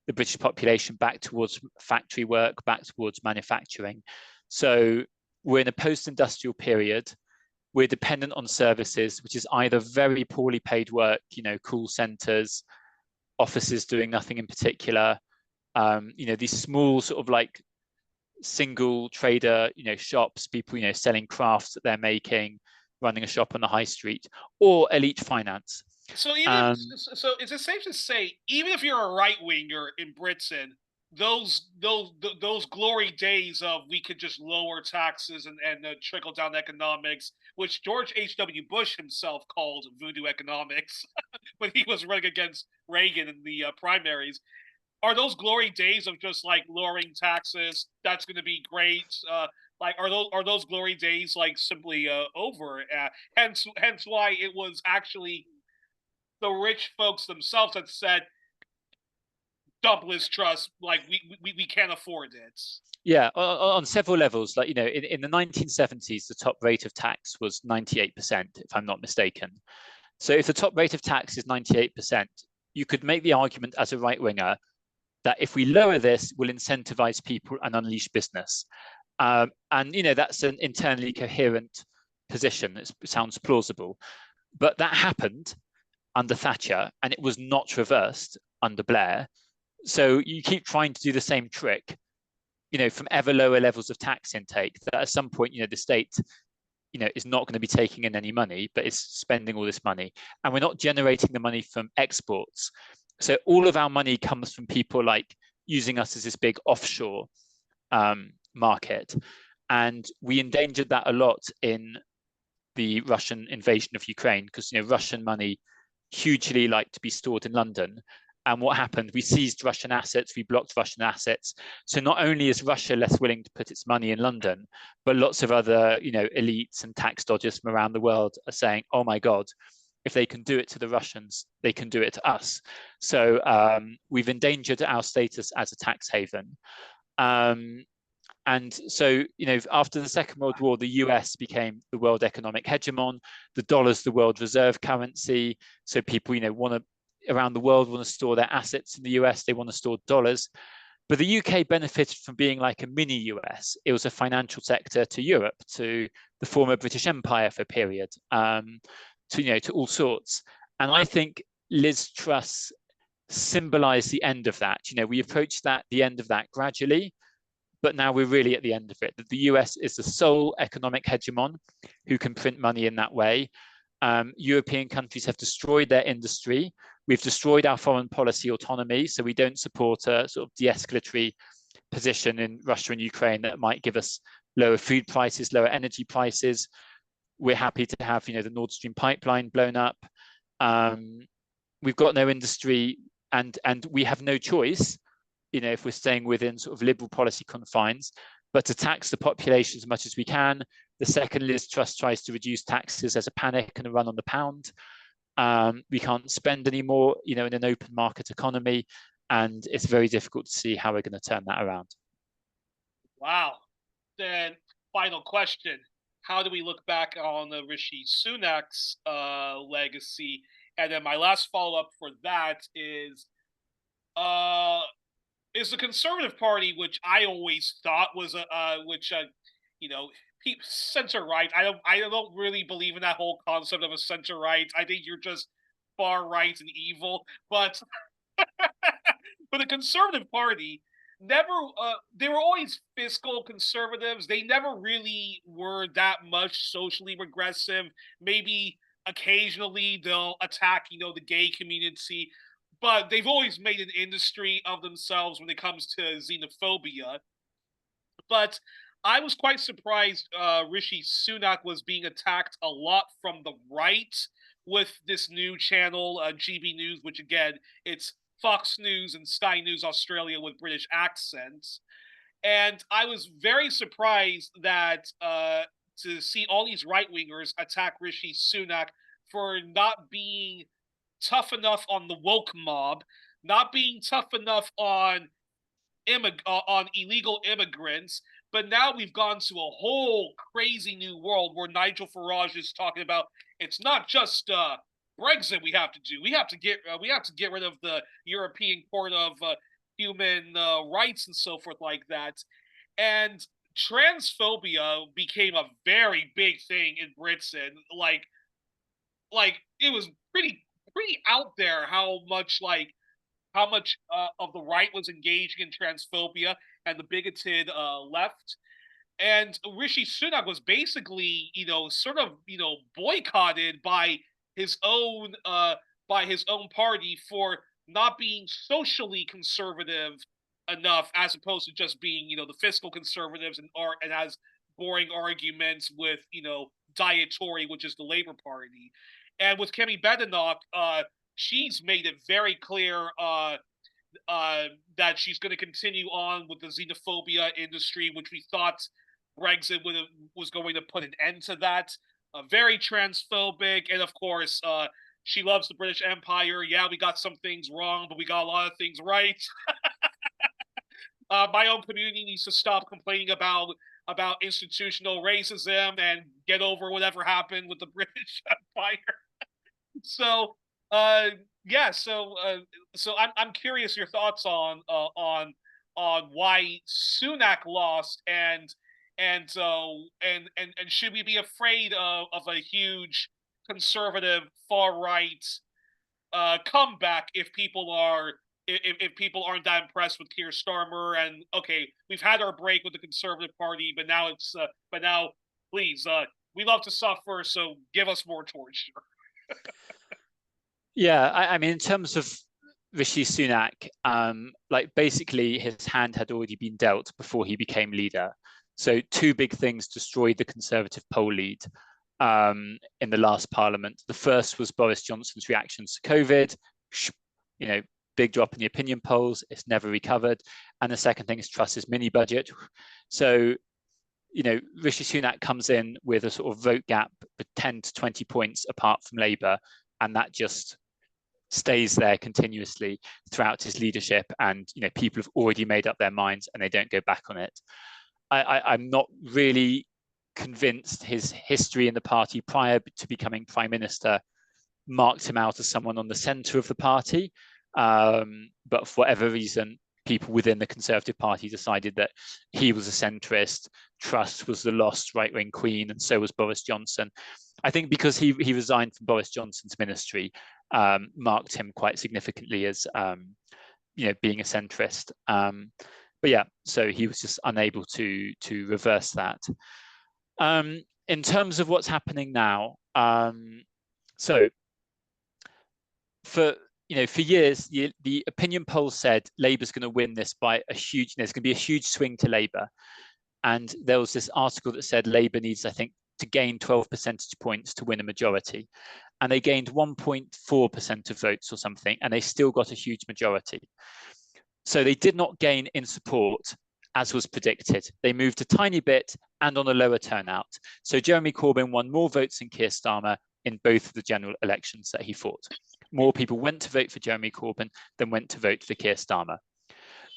the British population back towards factory work, back towards manufacturing. So we're in a post-industrial period. We're dependent on services, which is either very poorly paid work, call centers, offices doing nothing in particular, these small sort of like single trader, shops, people, selling crafts that they're making, running a shop on the high street, or elite finance. So is it safe to say, even if you're a right winger in Britain, those glory days of we could just lower taxes and trickle down economics, which George H.W. Bush himself called voodoo economics when he was running against Reagan in the primaries, are those glory days of just like lowering taxes? That's going to be great. Like, are those glory days like simply over? Hence why it was actually the rich folks themselves that said, "Dump Liz Truss. Like, we can't afford it." Yeah, on several levels. Like, in the 1970s, the top rate of tax was 98%, if I'm not mistaken. So if the top rate of tax is 98%, you could make the argument as a right winger that if we lower this, we'll incentivize people and unleash business. And that's an internally coherent position. It sounds plausible, but that happened under Thatcher, and it was not reversed under Blair. So you keep trying to do the same trick, from ever lower levels of tax intake. That at some point, the state, is not going to be taking in any money, but is spending all this money, and we're not generating the money from exports. So all of our money comes from people like using us as this big offshore market, and we endangered that a lot in the Russian invasion of Ukraine, because Russian money hugely liked to be stored in London. And what happened? We seized Russian assets, we blocked Russian assets. So not only is Russia less willing to put its money in London, but lots of other, elites and tax dodgers from around the world are saying, "Oh my God, if they can do it to the Russians, they can do it to us." So we've endangered our status as a tax haven. And so, after the Second World War, the US became the world economic hegemon. The dollar's the world reserve currency. So people, around the world want to store their assets in the US. They want to store dollars. But the UK benefited from being like a mini US. It was a financial sector to Europe, to the former British Empire for a period, to all sorts. And I think Liz Truss symbolized the end of that. We approached the end of that gradually, but now we're really at the end of it. That the US is the sole economic hegemon who can print money in that way. European countries have destroyed their industry. We've destroyed our foreign policy autonomy, so we don't support a sort of de-escalatory position in Russia and Ukraine that might give us lower food prices, lower energy prices. We're happy to have, the Nord Stream pipeline blown up. We've got no industry, and we have no choice, if we're staying within sort of liberal policy confines, but to tax the population as much as we can. The second Liz Truss tries to reduce taxes, as a panic and a run on the pound. We can't spend anymore, in an open market economy, and it's very difficult to see how we're going to turn that around. Wow. Then, final question: how do we look back on Rishi Sunak's legacy? And then my last follow-up for that is the Conservative Party, which I always thought was center right. I don't really believe in that whole concept of a center right. I think you're just far right and evil. But for the Conservative Party, never they were always fiscal conservatives. They never really were that much socially regressive. Maybe occasionally they'll attack, the gay community, but they've always made an industry of themselves when it comes to xenophobia. But I was quite surprised Rishi Sunak was being attacked a lot from the right with this new channel, GB News, which again, it's Fox News and Sky News Australia with British accents. And I was very surprised that to see all these right-wingers attack Rishi Sunak for not being tough enough on the woke mob, not being tough enough on illegal immigrants. But now we've gone to a whole crazy new world where Nigel Farage is talking about it's not just Brexit we have to do. We have to get rid of the European Court of Human Rights and so forth like that. And transphobia became a very big thing in Britain. Like it was pretty out there how much of the right was engaging in transphobia and the bigoted left. And Rishi Sunak was basically, sort of, boycotted by his own party for not being socially conservative enough, as opposed to just being, the fiscal conservatives and has boring arguments with, Diet Tory, which is the Labour Party. And with Kemi Badenoch, she's made it very clear that she's going to continue on with the xenophobia industry, which we thought Brexit was going to put an end to that. Very transphobic, and of course, she loves the British Empire. Yeah, we got some things wrong, but we got a lot of things right. My own community needs to stop complaining about institutional racism and get over whatever happened with the British Empire. So, uh, yeah, so I'm curious your thoughts on why Sunak lost, and should we be afraid of a huge conservative far right comeback if people aren't that impressed with Keir Starmer? And okay, we've had our break with the Conservative Party, but now please, we love to suffer, so give us more torture. Yeah, I mean, in terms of Rishi Sunak, like basically his hand had already been dealt before he became leader. So two big things destroyed the Conservative poll lead in the last Parliament. The first was Boris Johnson's reactions to COVID, big drop in the opinion polls, it's never recovered. And the second thing is Truss's mini budget. So, Rishi Sunak comes in with a sort of vote gap of 10 to 20 points apart from Labour, and that just stays there continuously throughout his leadership. And people have already made up their minds and they don't go back on it. I'm not really convinced his history in the party prior to becoming prime minister marked him out as someone on the centre of the party. But for whatever reason, people within the Conservative Party decided that he was a centrist, Truss was the lost right-wing queen, and so was Boris Johnson. I think because he resigned from Boris Johnson's ministry, marked him quite significantly as being a centrist. But yeah, so he was just unable to reverse that. In terms of what's happening now, so for years, the opinion polls said Labour's going to win this by a huge, there's going to be a huge swing to Labour. And there was this article that said Labour needs, I think, to gain 12 percentage points to win a majority. And they gained 1.4% of votes or something, and they still got a huge majority. So they did not gain in support, as was predicted. They moved a tiny bit and on a lower turnout. So Jeremy Corbyn won more votes than Keir Starmer in both of the general elections that he fought. More people went to vote for Jeremy Corbyn than went to vote for Keir Starmer.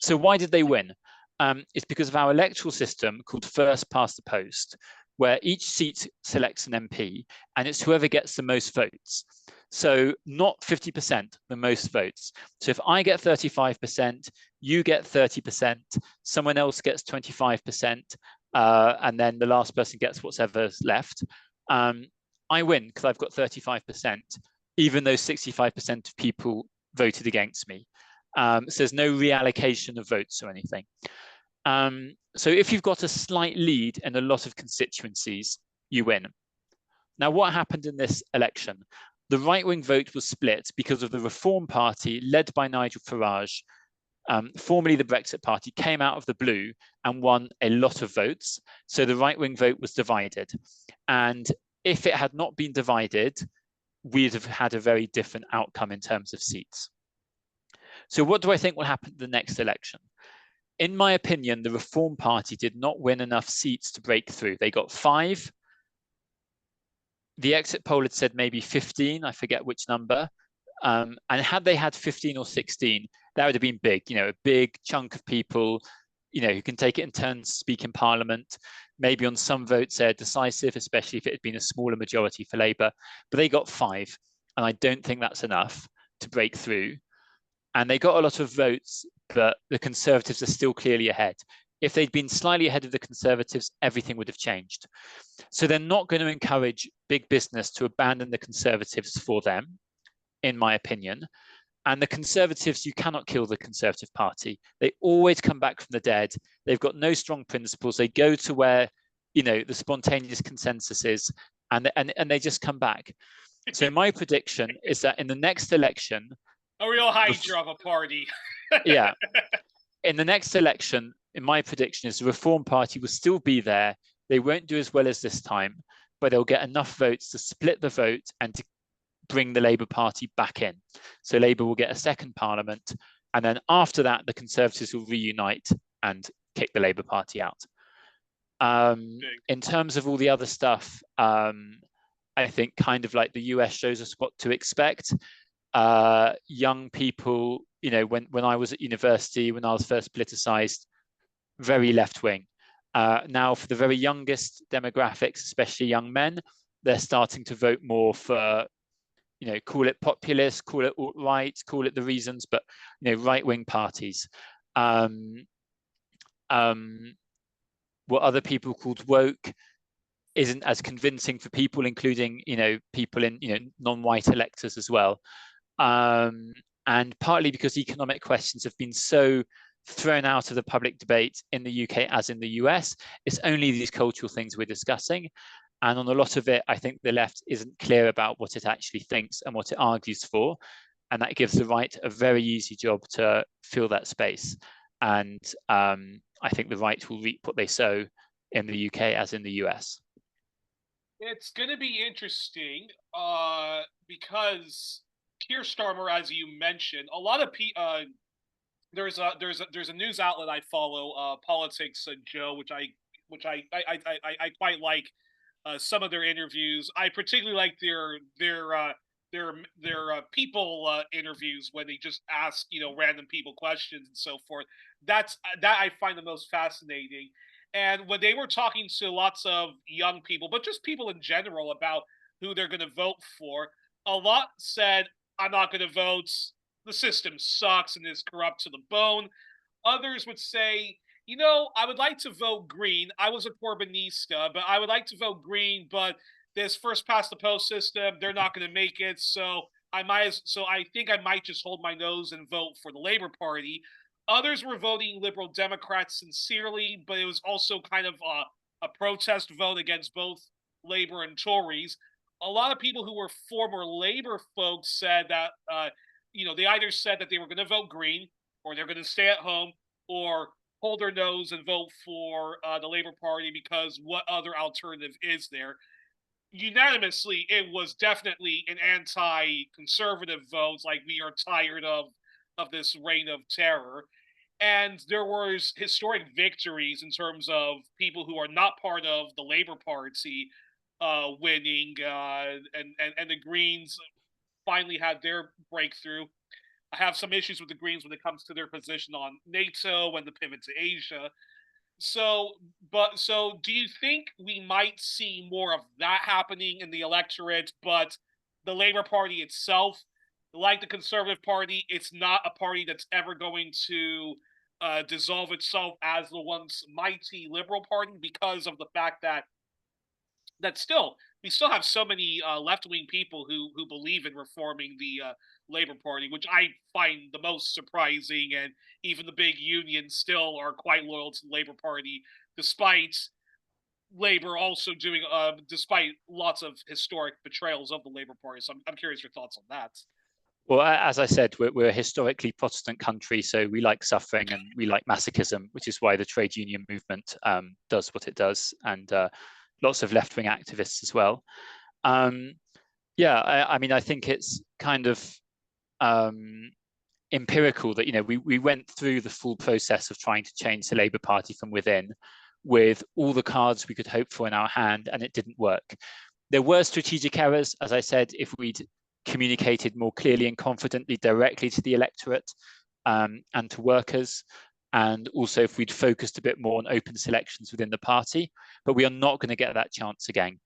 So why did they win? It's because of our electoral system called first past the post, where each seat selects an MP and it's whoever gets the most votes. So not 50%, the most votes. So if I get 35%, you get 30%, someone else gets 25%, and then the last person gets whatever's left. I win because I've got 35%, even though 65% of people voted against me. So there's no reallocation of votes or anything. So if you've got a slight lead in a lot of constituencies, you win. Now, what happened in this election? The right-wing vote was split because of the Reform Party, led by Nigel Farage, formerly the Brexit Party, came out of the blue and won a lot of votes. So the right-wing vote was divided. And if it had not been divided, we'd have had a very different outcome in terms of seats. So what do I think will happen in the next election? In my opinion, the Reform Party did not win enough seats to break through. They got 5. The exit poll had said maybe 15, I forget which number. And had they had 15 or 16, that would have been big, a big chunk of people, who can take it in turns to speak in Parliament. Maybe on some votes they're decisive, especially if it had been a smaller majority for Labour. But they got 5, and I don't think that's enough to break through. And they got a lot of votes, but the Conservatives are still clearly ahead. If they'd been slightly ahead of the Conservatives, everything would have changed. So they're not going to encourage big business to abandon the Conservatives for them, in my opinion. And the Conservatives, you cannot kill the Conservative Party. They always come back from the dead. They've got no strong principles. They go to where, the spontaneous consensus is, and they just come back. So my prediction is that in the next election, a real hydra of a party. Yeah. In the next election, in my prediction is the Reform Party will still be there. They won't do as well as this time, but they'll get enough votes to split the vote and to bring the Labour Party back in. So Labour will get a second Parliament. And then after that, the Conservatives will reunite and kick the Labour Party out. In terms of all the other stuff, I think kind of like the US shows us what to expect. Young people, you know, when I was at university, when I was first politicized, very left wing. Now, for the very youngest demographics, especially young men, they're starting to vote more for, you know, call it populist, call it alt-right, call it the reasons, but, you know, right-wing parties. What other people called woke isn't as convincing for people, including, you know, people in, you know, non-white electors as well. And partly because economic questions have been so thrown out of the public debate in the UK as in the US, it's only these cultural things we're discussing. And on a lot of it, I think the left isn't clear about what it actually thinks and what it argues for. And that gives the right a very easy job to fill that space. And I think the right will reap what they sow in the UK as in the US. It's going to be interesting because Keir Starmer, as you mentioned, a lot of there's a news outlet I follow, Politics Joe, which I quite like some of their interviews. I particularly like their people interviews when they just ask, you know, random people questions and so forth. That I find the most fascinating. And when they were talking to lots of young people, but just people in general about who they're going to vote for, a lot said, "I'm not going to vote. The system sucks and is corrupt to the bone." Others would say, "You know, I would like to vote Green. I was a Corbynista, but I would like to vote Green, but this first past the post system, they're not going to make it. So I think I might just hold my nose and vote for the Labour Party." Others were voting Liberal Democrats sincerely, but it was also kind of a protest vote against both Labour and Tories. A lot of people who were former Labour folks said that, you know, they either said that they were going to vote Green, or they're going to stay at home, or hold their nose and vote for the Labour Party, because what other alternative is there? Unanimously, it was definitely an anti-conservative vote, like we are tired of this reign of terror. And there was historic victories in terms of people who are not part of the Labour Party winning, and the Greens finally had their breakthrough. I have some issues with the Greens when it comes to their position on NATO and the pivot to Asia. So do you think we might see more of that happening in the electorate, but the Labour Party itself, like the Conservative Party, it's not a party that's ever going to dissolve itself as the once mighty Liberal Party, because of the fact that we still have so many left-wing people who believe in reforming the Labour Party, which I find the most surprising. And even the big unions still are quite loyal to the Labour Party, despite Labour also doing, despite lots of historic betrayals of the Labour Party. So I'm curious your thoughts on that. Well, as I said, we're a historically Protestant country, so we like suffering and we like masochism, which is why the trade union movement does what it does, and lots of left-wing activists as well. Yeah, I mean, I think it's kind of empirical that, you know, we went through the full process of trying to change the Labour Party from within with all the cards we could hope for in our hand, and it didn't work. There were strategic errors, as I said. If we'd communicated more clearly and confidently directly to the electorate and to workers, and also if we'd focused a bit more on open selections within the party, but we are not going to get that chance again.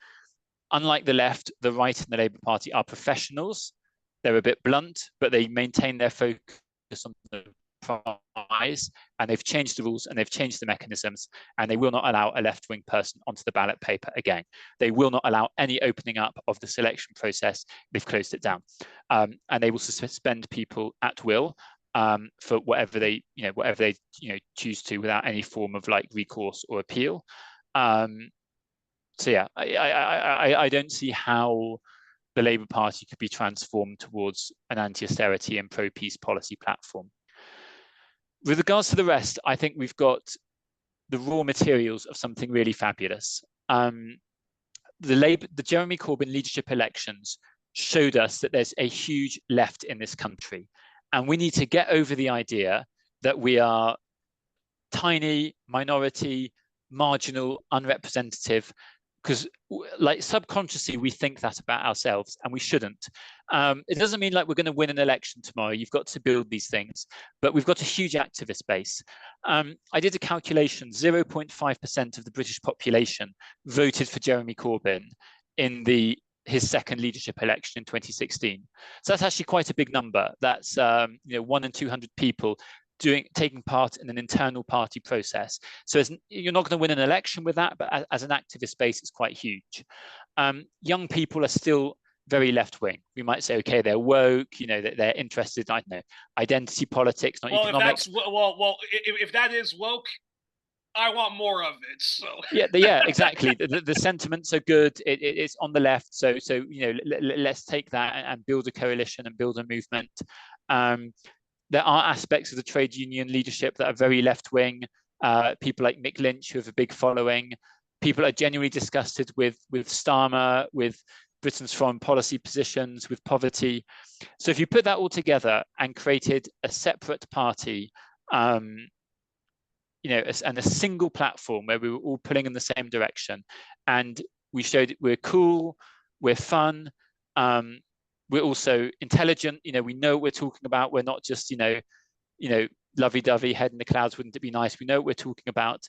Unlike the left, the right and the Labour Party are professionals. They're a bit blunt, but they maintain their focus on the prize, and they've changed the rules and they've changed the mechanisms, and they will not allow a left-wing person onto the ballot paper again. They will not allow any opening up of the selection process. They've closed it down, and they will suspend people at will for whatever they choose to, without any form of like recourse or appeal. So yeah, I don't see how the Labour Party could be transformed towards an anti-austerity and pro-peace policy platform. With regards to the rest, I think we've got the raw materials of something really fabulous. The Jeremy Corbyn leadership elections showed us that there's a huge left in this country, and we need to get over the idea that we are tiny, minority, marginal, unrepresentative, because like subconsciously we think that about ourselves, and we shouldn't. It doesn't mean like we're going to win an election tomorrow. You've got to build these things, but we've got a huge activist base. I did a calculation: 0.5% of the British population voted for Jeremy Corbyn in his second leadership election in 2016. So that's actually quite a big number. That's 1 in 200 people taking part in an internal party process. So you're not going to win an election with that, but as an activist base, it's quite huge. Young people are still very left-wing. We might say, okay, they're woke, that they're interested, I don't know, identity politics, not economics. If that is woke, I want more of it. So yeah, exactly. The sentiments are good. It's on the left. So let's take that and build a coalition and build a movement. There are aspects of the trade union leadership that are very left-wing. People like Mick Lynch, who have a big following. People are genuinely disgusted with Starmer, with Britain's foreign policy positions, with poverty. So if you put that all together and created a separate party, and a single platform where we were all pulling in the same direction, and we showed we're cool, we're fun, we're also intelligent. We know what we're talking about. We're not just lovey-dovey, head in the clouds. Wouldn't it be nice? We know what we're talking about.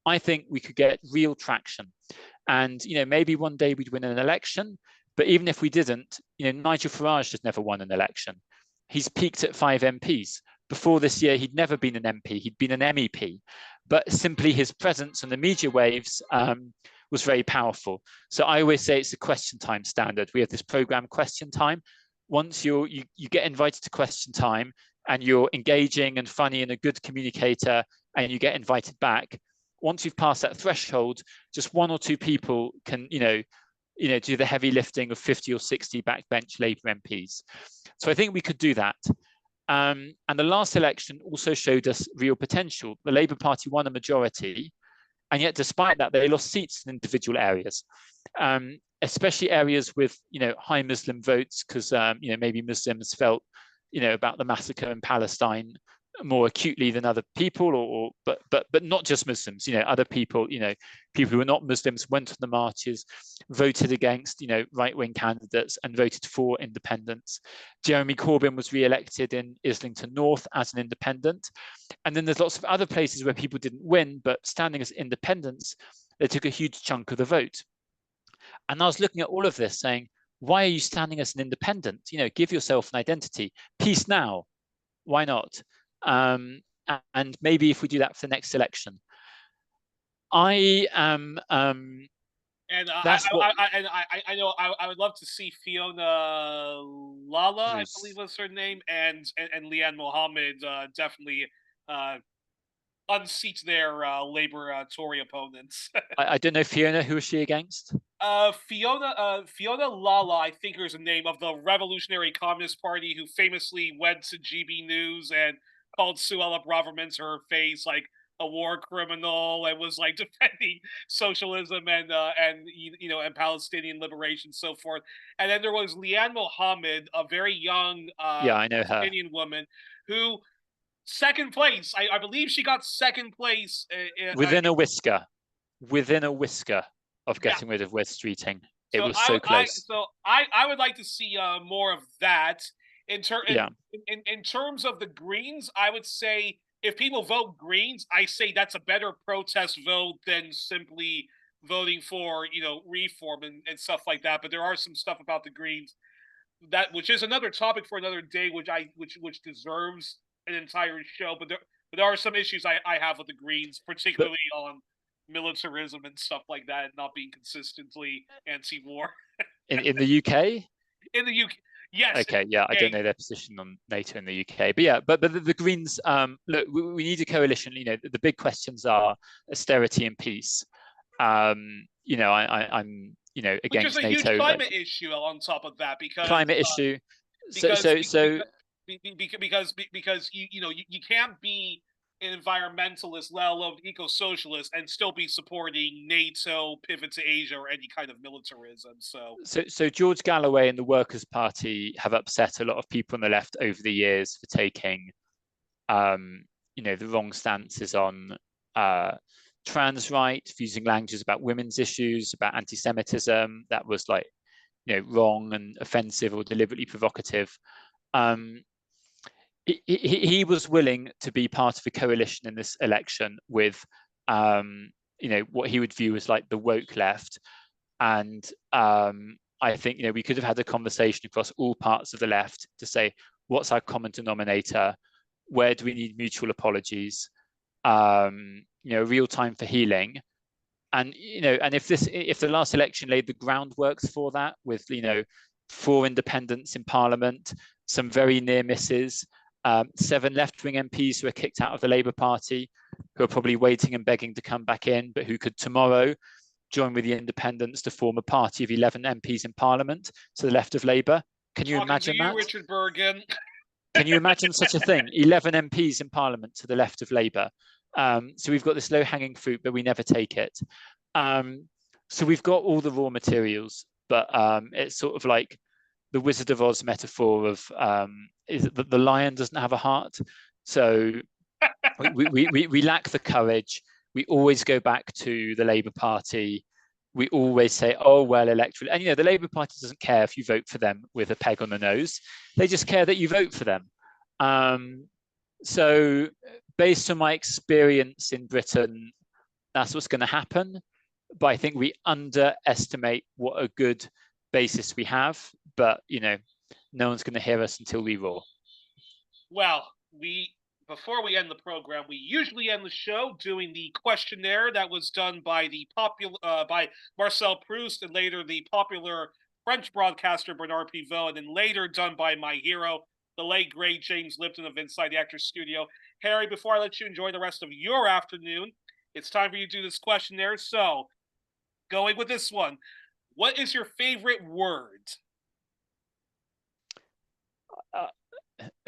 I think we could get real traction, and maybe one day we'd win an election. But even if we didn't, Nigel Farage has never won an election. He's peaked at 5 MPs. Before this year, he'd never been an MP. He'd been an MEP, but simply his presence on the media waves was very powerful. So I always say it's a question time standard. We have this program, Question Time. Once you get invited to Question Time and you're engaging and funny and a good communicator and you get invited back, once you've passed that threshold, just 1 or 2 people can, do the heavy lifting of 50 or 60 backbench Labour MPs. So I think we could do that. And the last election also showed us real potential. The Labour Party won a majority, and yet despite that, they lost seats in individual areas, especially areas with high Muslim votes, because maybe Muslims felt about the massacre in Palestine more acutely than other people, but not just Muslims. Other people, people who were not Muslims went on the marches, voted against right-wing candidates, and voted for independents. Jeremy Corbyn was re-elected in Islington North as an independent, and then there's lots of other places where people didn't win, but standing as independents, they took a huge chunk of the vote. And I was looking at all of this, saying, why are you standing as an independent? Give yourself an identity. Peace now. Why not? And maybe if we do that for the next election, I am. I would love to see Fiona Lala, I believe was her name, and Leanne Mohammed definitely unseat their Labour Tory opponents. I don't know Fiona. Who is she against? Fiona Lala, I think is the name, of the Revolutionary Communist Party, who famously went to GB News and called Suella Braverman to her face like a war criminal, and was like defending socialism and Palestinian liberation and so forth. And then there was Leanne Mohammed, a very young I know her, Palestinian woman, who second place. I believe she got second place within a whisker of getting rid of West Streeting. It was so close. I would like to see more of that. In terms of the Greens, I would say if people vote Greens, I say that's a better protest vote than simply voting for reform and stuff like that. But there are some stuff about the Greens which is another topic for another day, which deserves an entire show. But there are some issues I have with the Greens, particularly on militarism and stuff like that, and not being consistently anti-war. in the UK? In the UK. Yes. Okay. Yeah, I don't know their position on NATO in the UK, but yeah, but the Greens. Look, we need a coalition. The big questions are austerity and peace. I'm against Which is a NATO. Huge climate issue on top of that, because climate issue. Because you can't be an environmentalist, let alone eco-socialist, and still be supporting NATO, pivot to Asia, or any kind of militarism. So George Galloway and the Workers' Party have upset a lot of people on the left over the years for taking, the wrong stances on trans rights, using languages about women's issues, about anti-Semitism that was like, wrong and offensive or deliberately provocative. He was willing to be part of a coalition in this election with, what he would view as like the woke left. And I think, we could have had a conversation across all parts of the left to say, what's our common denominator? Where do we need mutual apologies? Real time for healing. And, and if the last election laid the groundworks for that with, 4 independents in Parliament, some very near misses, 7 left-wing MPs who are kicked out of the Labour Party, who are probably waiting and begging to come back in, but who could tomorrow join with the independents to form a party of 11 MPs in Parliament to the left of Labour. Can you imagine that? Richard Bergen. Can you imagine such a thing? 11 MPs in Parliament to the left of Labour. So we've got this low-hanging fruit, but we never take it. So we've got all the raw materials, but it's sort of like the Wizard of Oz metaphor of is that the lion doesn't have a heart. So we lack the courage. We always go back to the Labour Party. We always say, oh, well, electoral. And, the Labour Party doesn't care if you vote for them with a peg on the nose. They just care that you vote for them. So based on my experience in Britain, that's what's going to happen. But I think we underestimate what a good basis we have. But, no one's going to hear us until we roar. Well, before we end the program, we usually end the show doing the questionnaire that was done by by Marcel Proust and later the popular French broadcaster Bernard Pivot, and then later done by my hero, the late great James Lipton of Inside the Actors Studio. Harry, before I let you enjoy the rest of your afternoon, it's time for you to do this questionnaire. So, going with this one, what is your favorite word?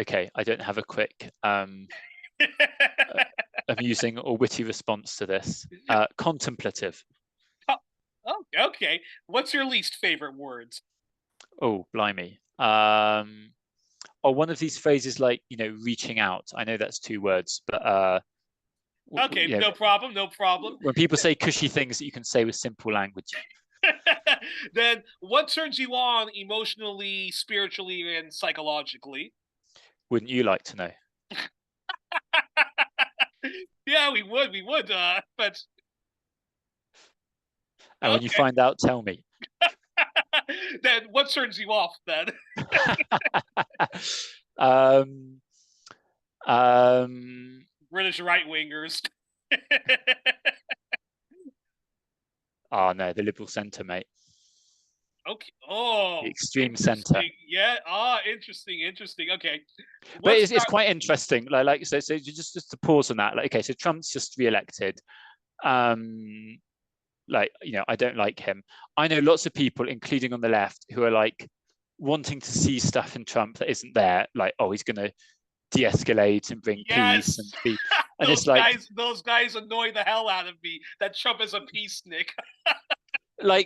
Okay, I don't have a quick amusing or witty response to this. Contemplative. Oh, okay. What's your least favorite words? Oh, blimey. One of these phrases like, reaching out. I know that's 2 words, but okay, no problem. When people say cushy things that you can say with simple language. Then what turns you on emotionally, spiritually, and psychologically? Wouldn't you like to know? Yeah, we would, but... And when you find out, tell me. Then what turns you off, then? British right-wingers. Oh, no, the Liberal centre, mate. Okay. Oh, the extreme centre. Yeah. Interesting. Okay. But it's quite interesting. So just to pause on that. Okay, so Trump's just re-elected. I don't like him. I know lots of people, including on the left, who are wanting to see stuff in Trump that isn't there. He's going to de-escalate and bring peace and be. And those guys annoy the hell out of me. That Trump is a peacenik. I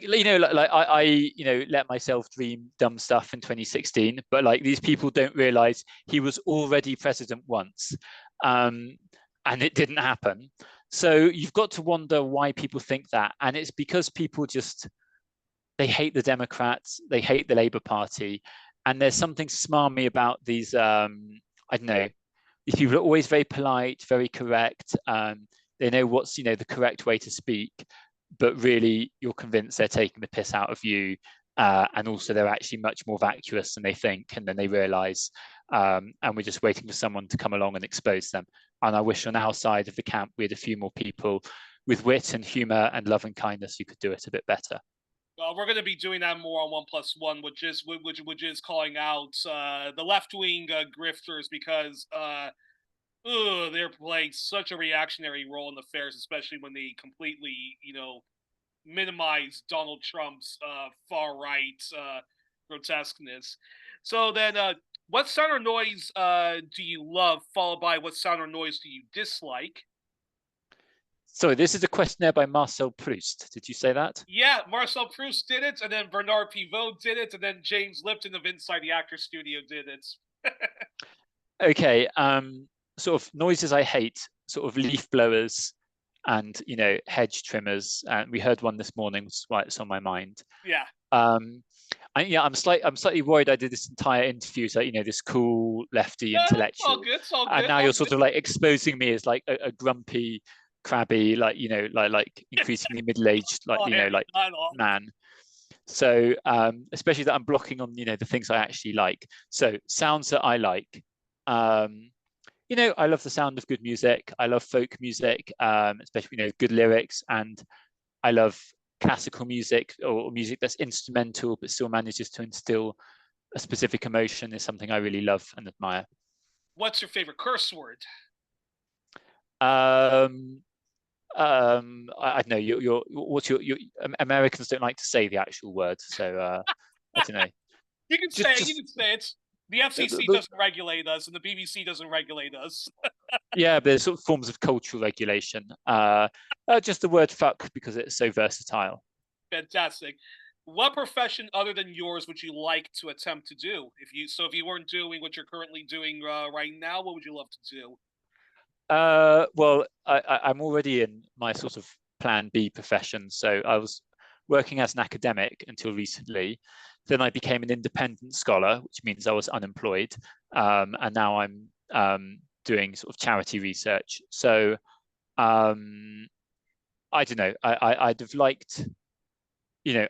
let myself dream dumb stuff in 2016, but these people don't realize he was already president once, and it didn't happen. So you've got to wonder why people think that, and it's because people they hate the Democrats, they hate the Labour Party, and there's something smarmy about these. I don't know. These people are always very polite, very correct. They know what's the correct way to speak. But really, you're convinced they're taking the piss out of you, and also they're actually much more vacuous than they think, and then they realise, and we're just waiting for someone to come along and expose them. And I wish on our side of the camp we had a few more people with wit and humour and love and kindness who could do it a bit better. Well, we're going to be doing that more on 1+1, which is calling out the left-wing grifters because they're playing such a reactionary role in affairs, especially when they completely, minimize Donald Trump's far-right grotesqueness. So then, what sound or noise do you love, followed by what sound or noise do you dislike? So this is a questionnaire by Marcel Proust. Did you say that? Yeah, Marcel Proust did it, and then Bernard Pivot did it, and then James Lipton of Inside the Actors Studio did it. Okay, sort of noises I hate, sort of leaf blowers, and hedge trimmers. And we heard one this morning, which is why it's on my mind. Yeah. I'm slightly worried I did this entire interview as like, this cool lefty No, it's all intellectual, good. It's all and good. now All you're good. sort of like exposing me as like a grumpy, crabby, like increasingly middle-aged, man. So especially that I'm blocking on the things I actually like. So sounds that I like. I love the sound of good music. I love folk music, especially good lyrics, and I love classical music or music that's instrumental but still manages to instill a specific emotion is something I really love and admire. What's your favorite curse word? I don't know. What's your Americans don't like to say the actual word, so I don't know. You can say it. You can say it. The FCC doesn't regulate us, and the BBC doesn't regulate us. Yeah, but there's sort of forms of cultural regulation. Just the word "fuck" because it's so versatile. Fantastic. What profession other than yours would you like to attempt to do? If you weren't doing what you're currently doing right now, what would you love to do? Well, I'm already in my sort of plan B profession. So I was working as an academic until recently. Then I became an independent scholar, which means I was unemployed. And now I'm doing sort of charity research. So I don't know. I'd have liked, a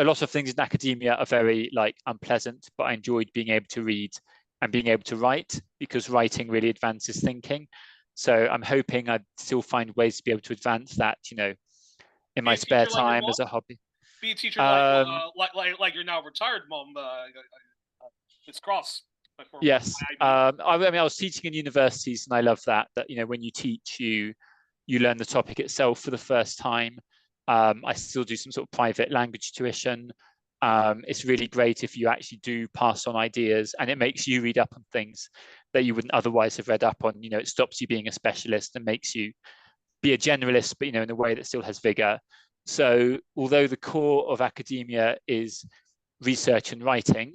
lot of things in academia are very like unpleasant, but I enjoyed being able to read and being able to write because writing really advances thinking. So I'm hoping I'd still find ways to be able to advance that, in my spare time as a hobby. Be a teacher like your now retired mom, Miss Cross. Yes, I mean I was teaching in universities, and I love that when you teach, you learn the topic itself for the first time. I still do some sort of private language tuition. It's really great if you actually do pass on ideas, and it makes you read up on things that you wouldn't otherwise have read up on. It stops you being a specialist and makes you be a generalist, but in a way that still has vigor. So although the core of academia is research and writing,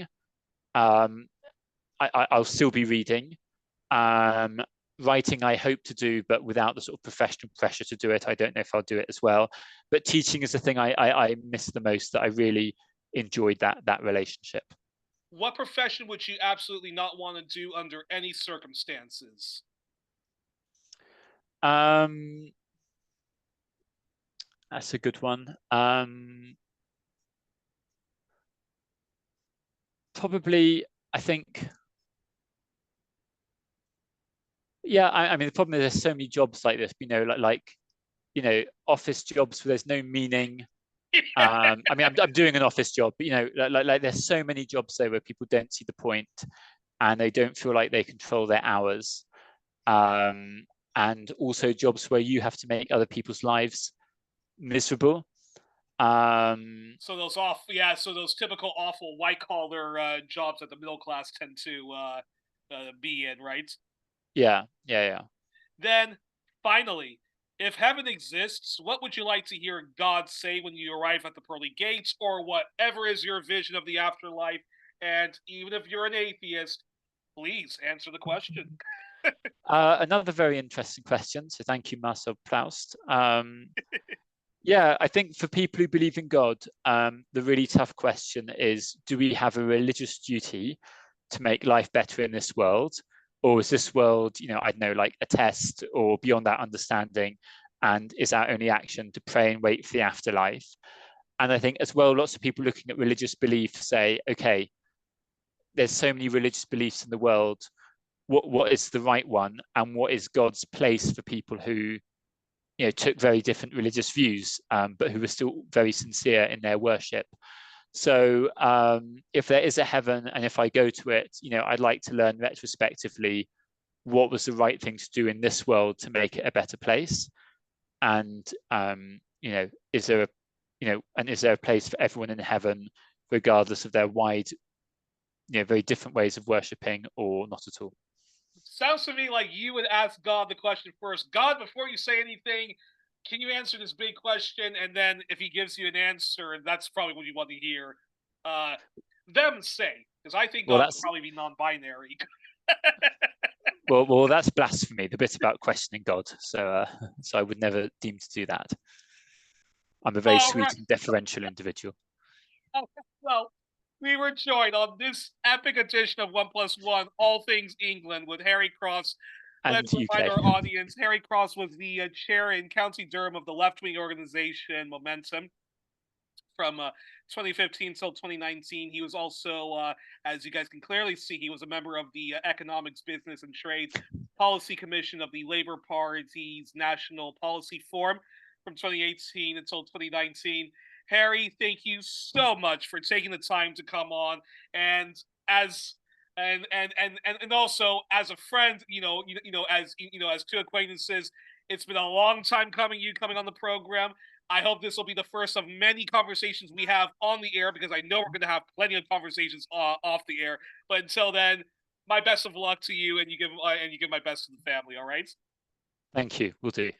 I'll still be reading. Writing I hope to do, but without the sort of professional pressure to do it. I don't know if I'll do it as well. But teaching is the thing I miss the most, that I really enjoyed that relationship. What profession would you absolutely not want to do under any circumstances? That's a good one. Probably, I think. Yeah, I mean, the problem is there's so many jobs like this, office jobs where there's no meaning. I mean, I'm doing an office job, but like there's so many jobs there where people don't see the point, and they don't feel like they control their hours. And also jobs where you have to make other people's lives miserable. So those typical awful white collar jobs that the middle class tend to be in, right? Yeah. Then, finally, if heaven exists, what would you like to hear God say when you arrive at the pearly gates, or whatever is your vision of the afterlife? And even if you're an atheist, please answer the question. Another very interesting question. So thank you, Marcel Proust. Yeah, I think for people who believe in God, the really tough question is, do we have a religious duty to make life better in this world? Or is this world, I don't know, like a test or beyond that understanding? And is our only action to pray and wait for the afterlife? And I think as well, lots of people looking at religious belief say, okay, there's so many religious beliefs in the world. What is the right one? And what is God's place for people who took very different religious views, but who were still very sincere in their worship? So if there is a heaven, and if I go to it, I'd like to learn retrospectively what was the right thing to do in this world to make it a better place. And is there a place for everyone in heaven, regardless of their wide, very different ways of worshipping, or not at all? Sounds to me like you would ask God the question first. God, before you say anything, can you answer this big question? And then if he gives you an answer, that's probably what you want to hear them say. Because I think God would probably be non-binary. Well, that's blasphemy. The bit about questioning God. So I would never deem to do that. I'm a very sweet and deferential individual. Well, we were joined on this epic edition of 1+1, All Things England, with Harry Cross. Let's remind our audience, Harry Cross was the chair in County Durham of the left-wing organisation Momentum from 2015 till 2019. He was also, as you guys can clearly see, he was a member of the Economics, Business and Trade Policy Commission of the Labour Party's National Policy Forum from 2018 until 2019. Harry, thank you so much for taking the time to come on, and also as a friend, as two acquaintances, it's been a long time coming. You coming on the program. I hope this will be the first of many conversations we have on the air, because I know we're going to have plenty of conversations off the air. But until then, my best of luck to you, and you give my best to the family. All right. Thank you. Will do.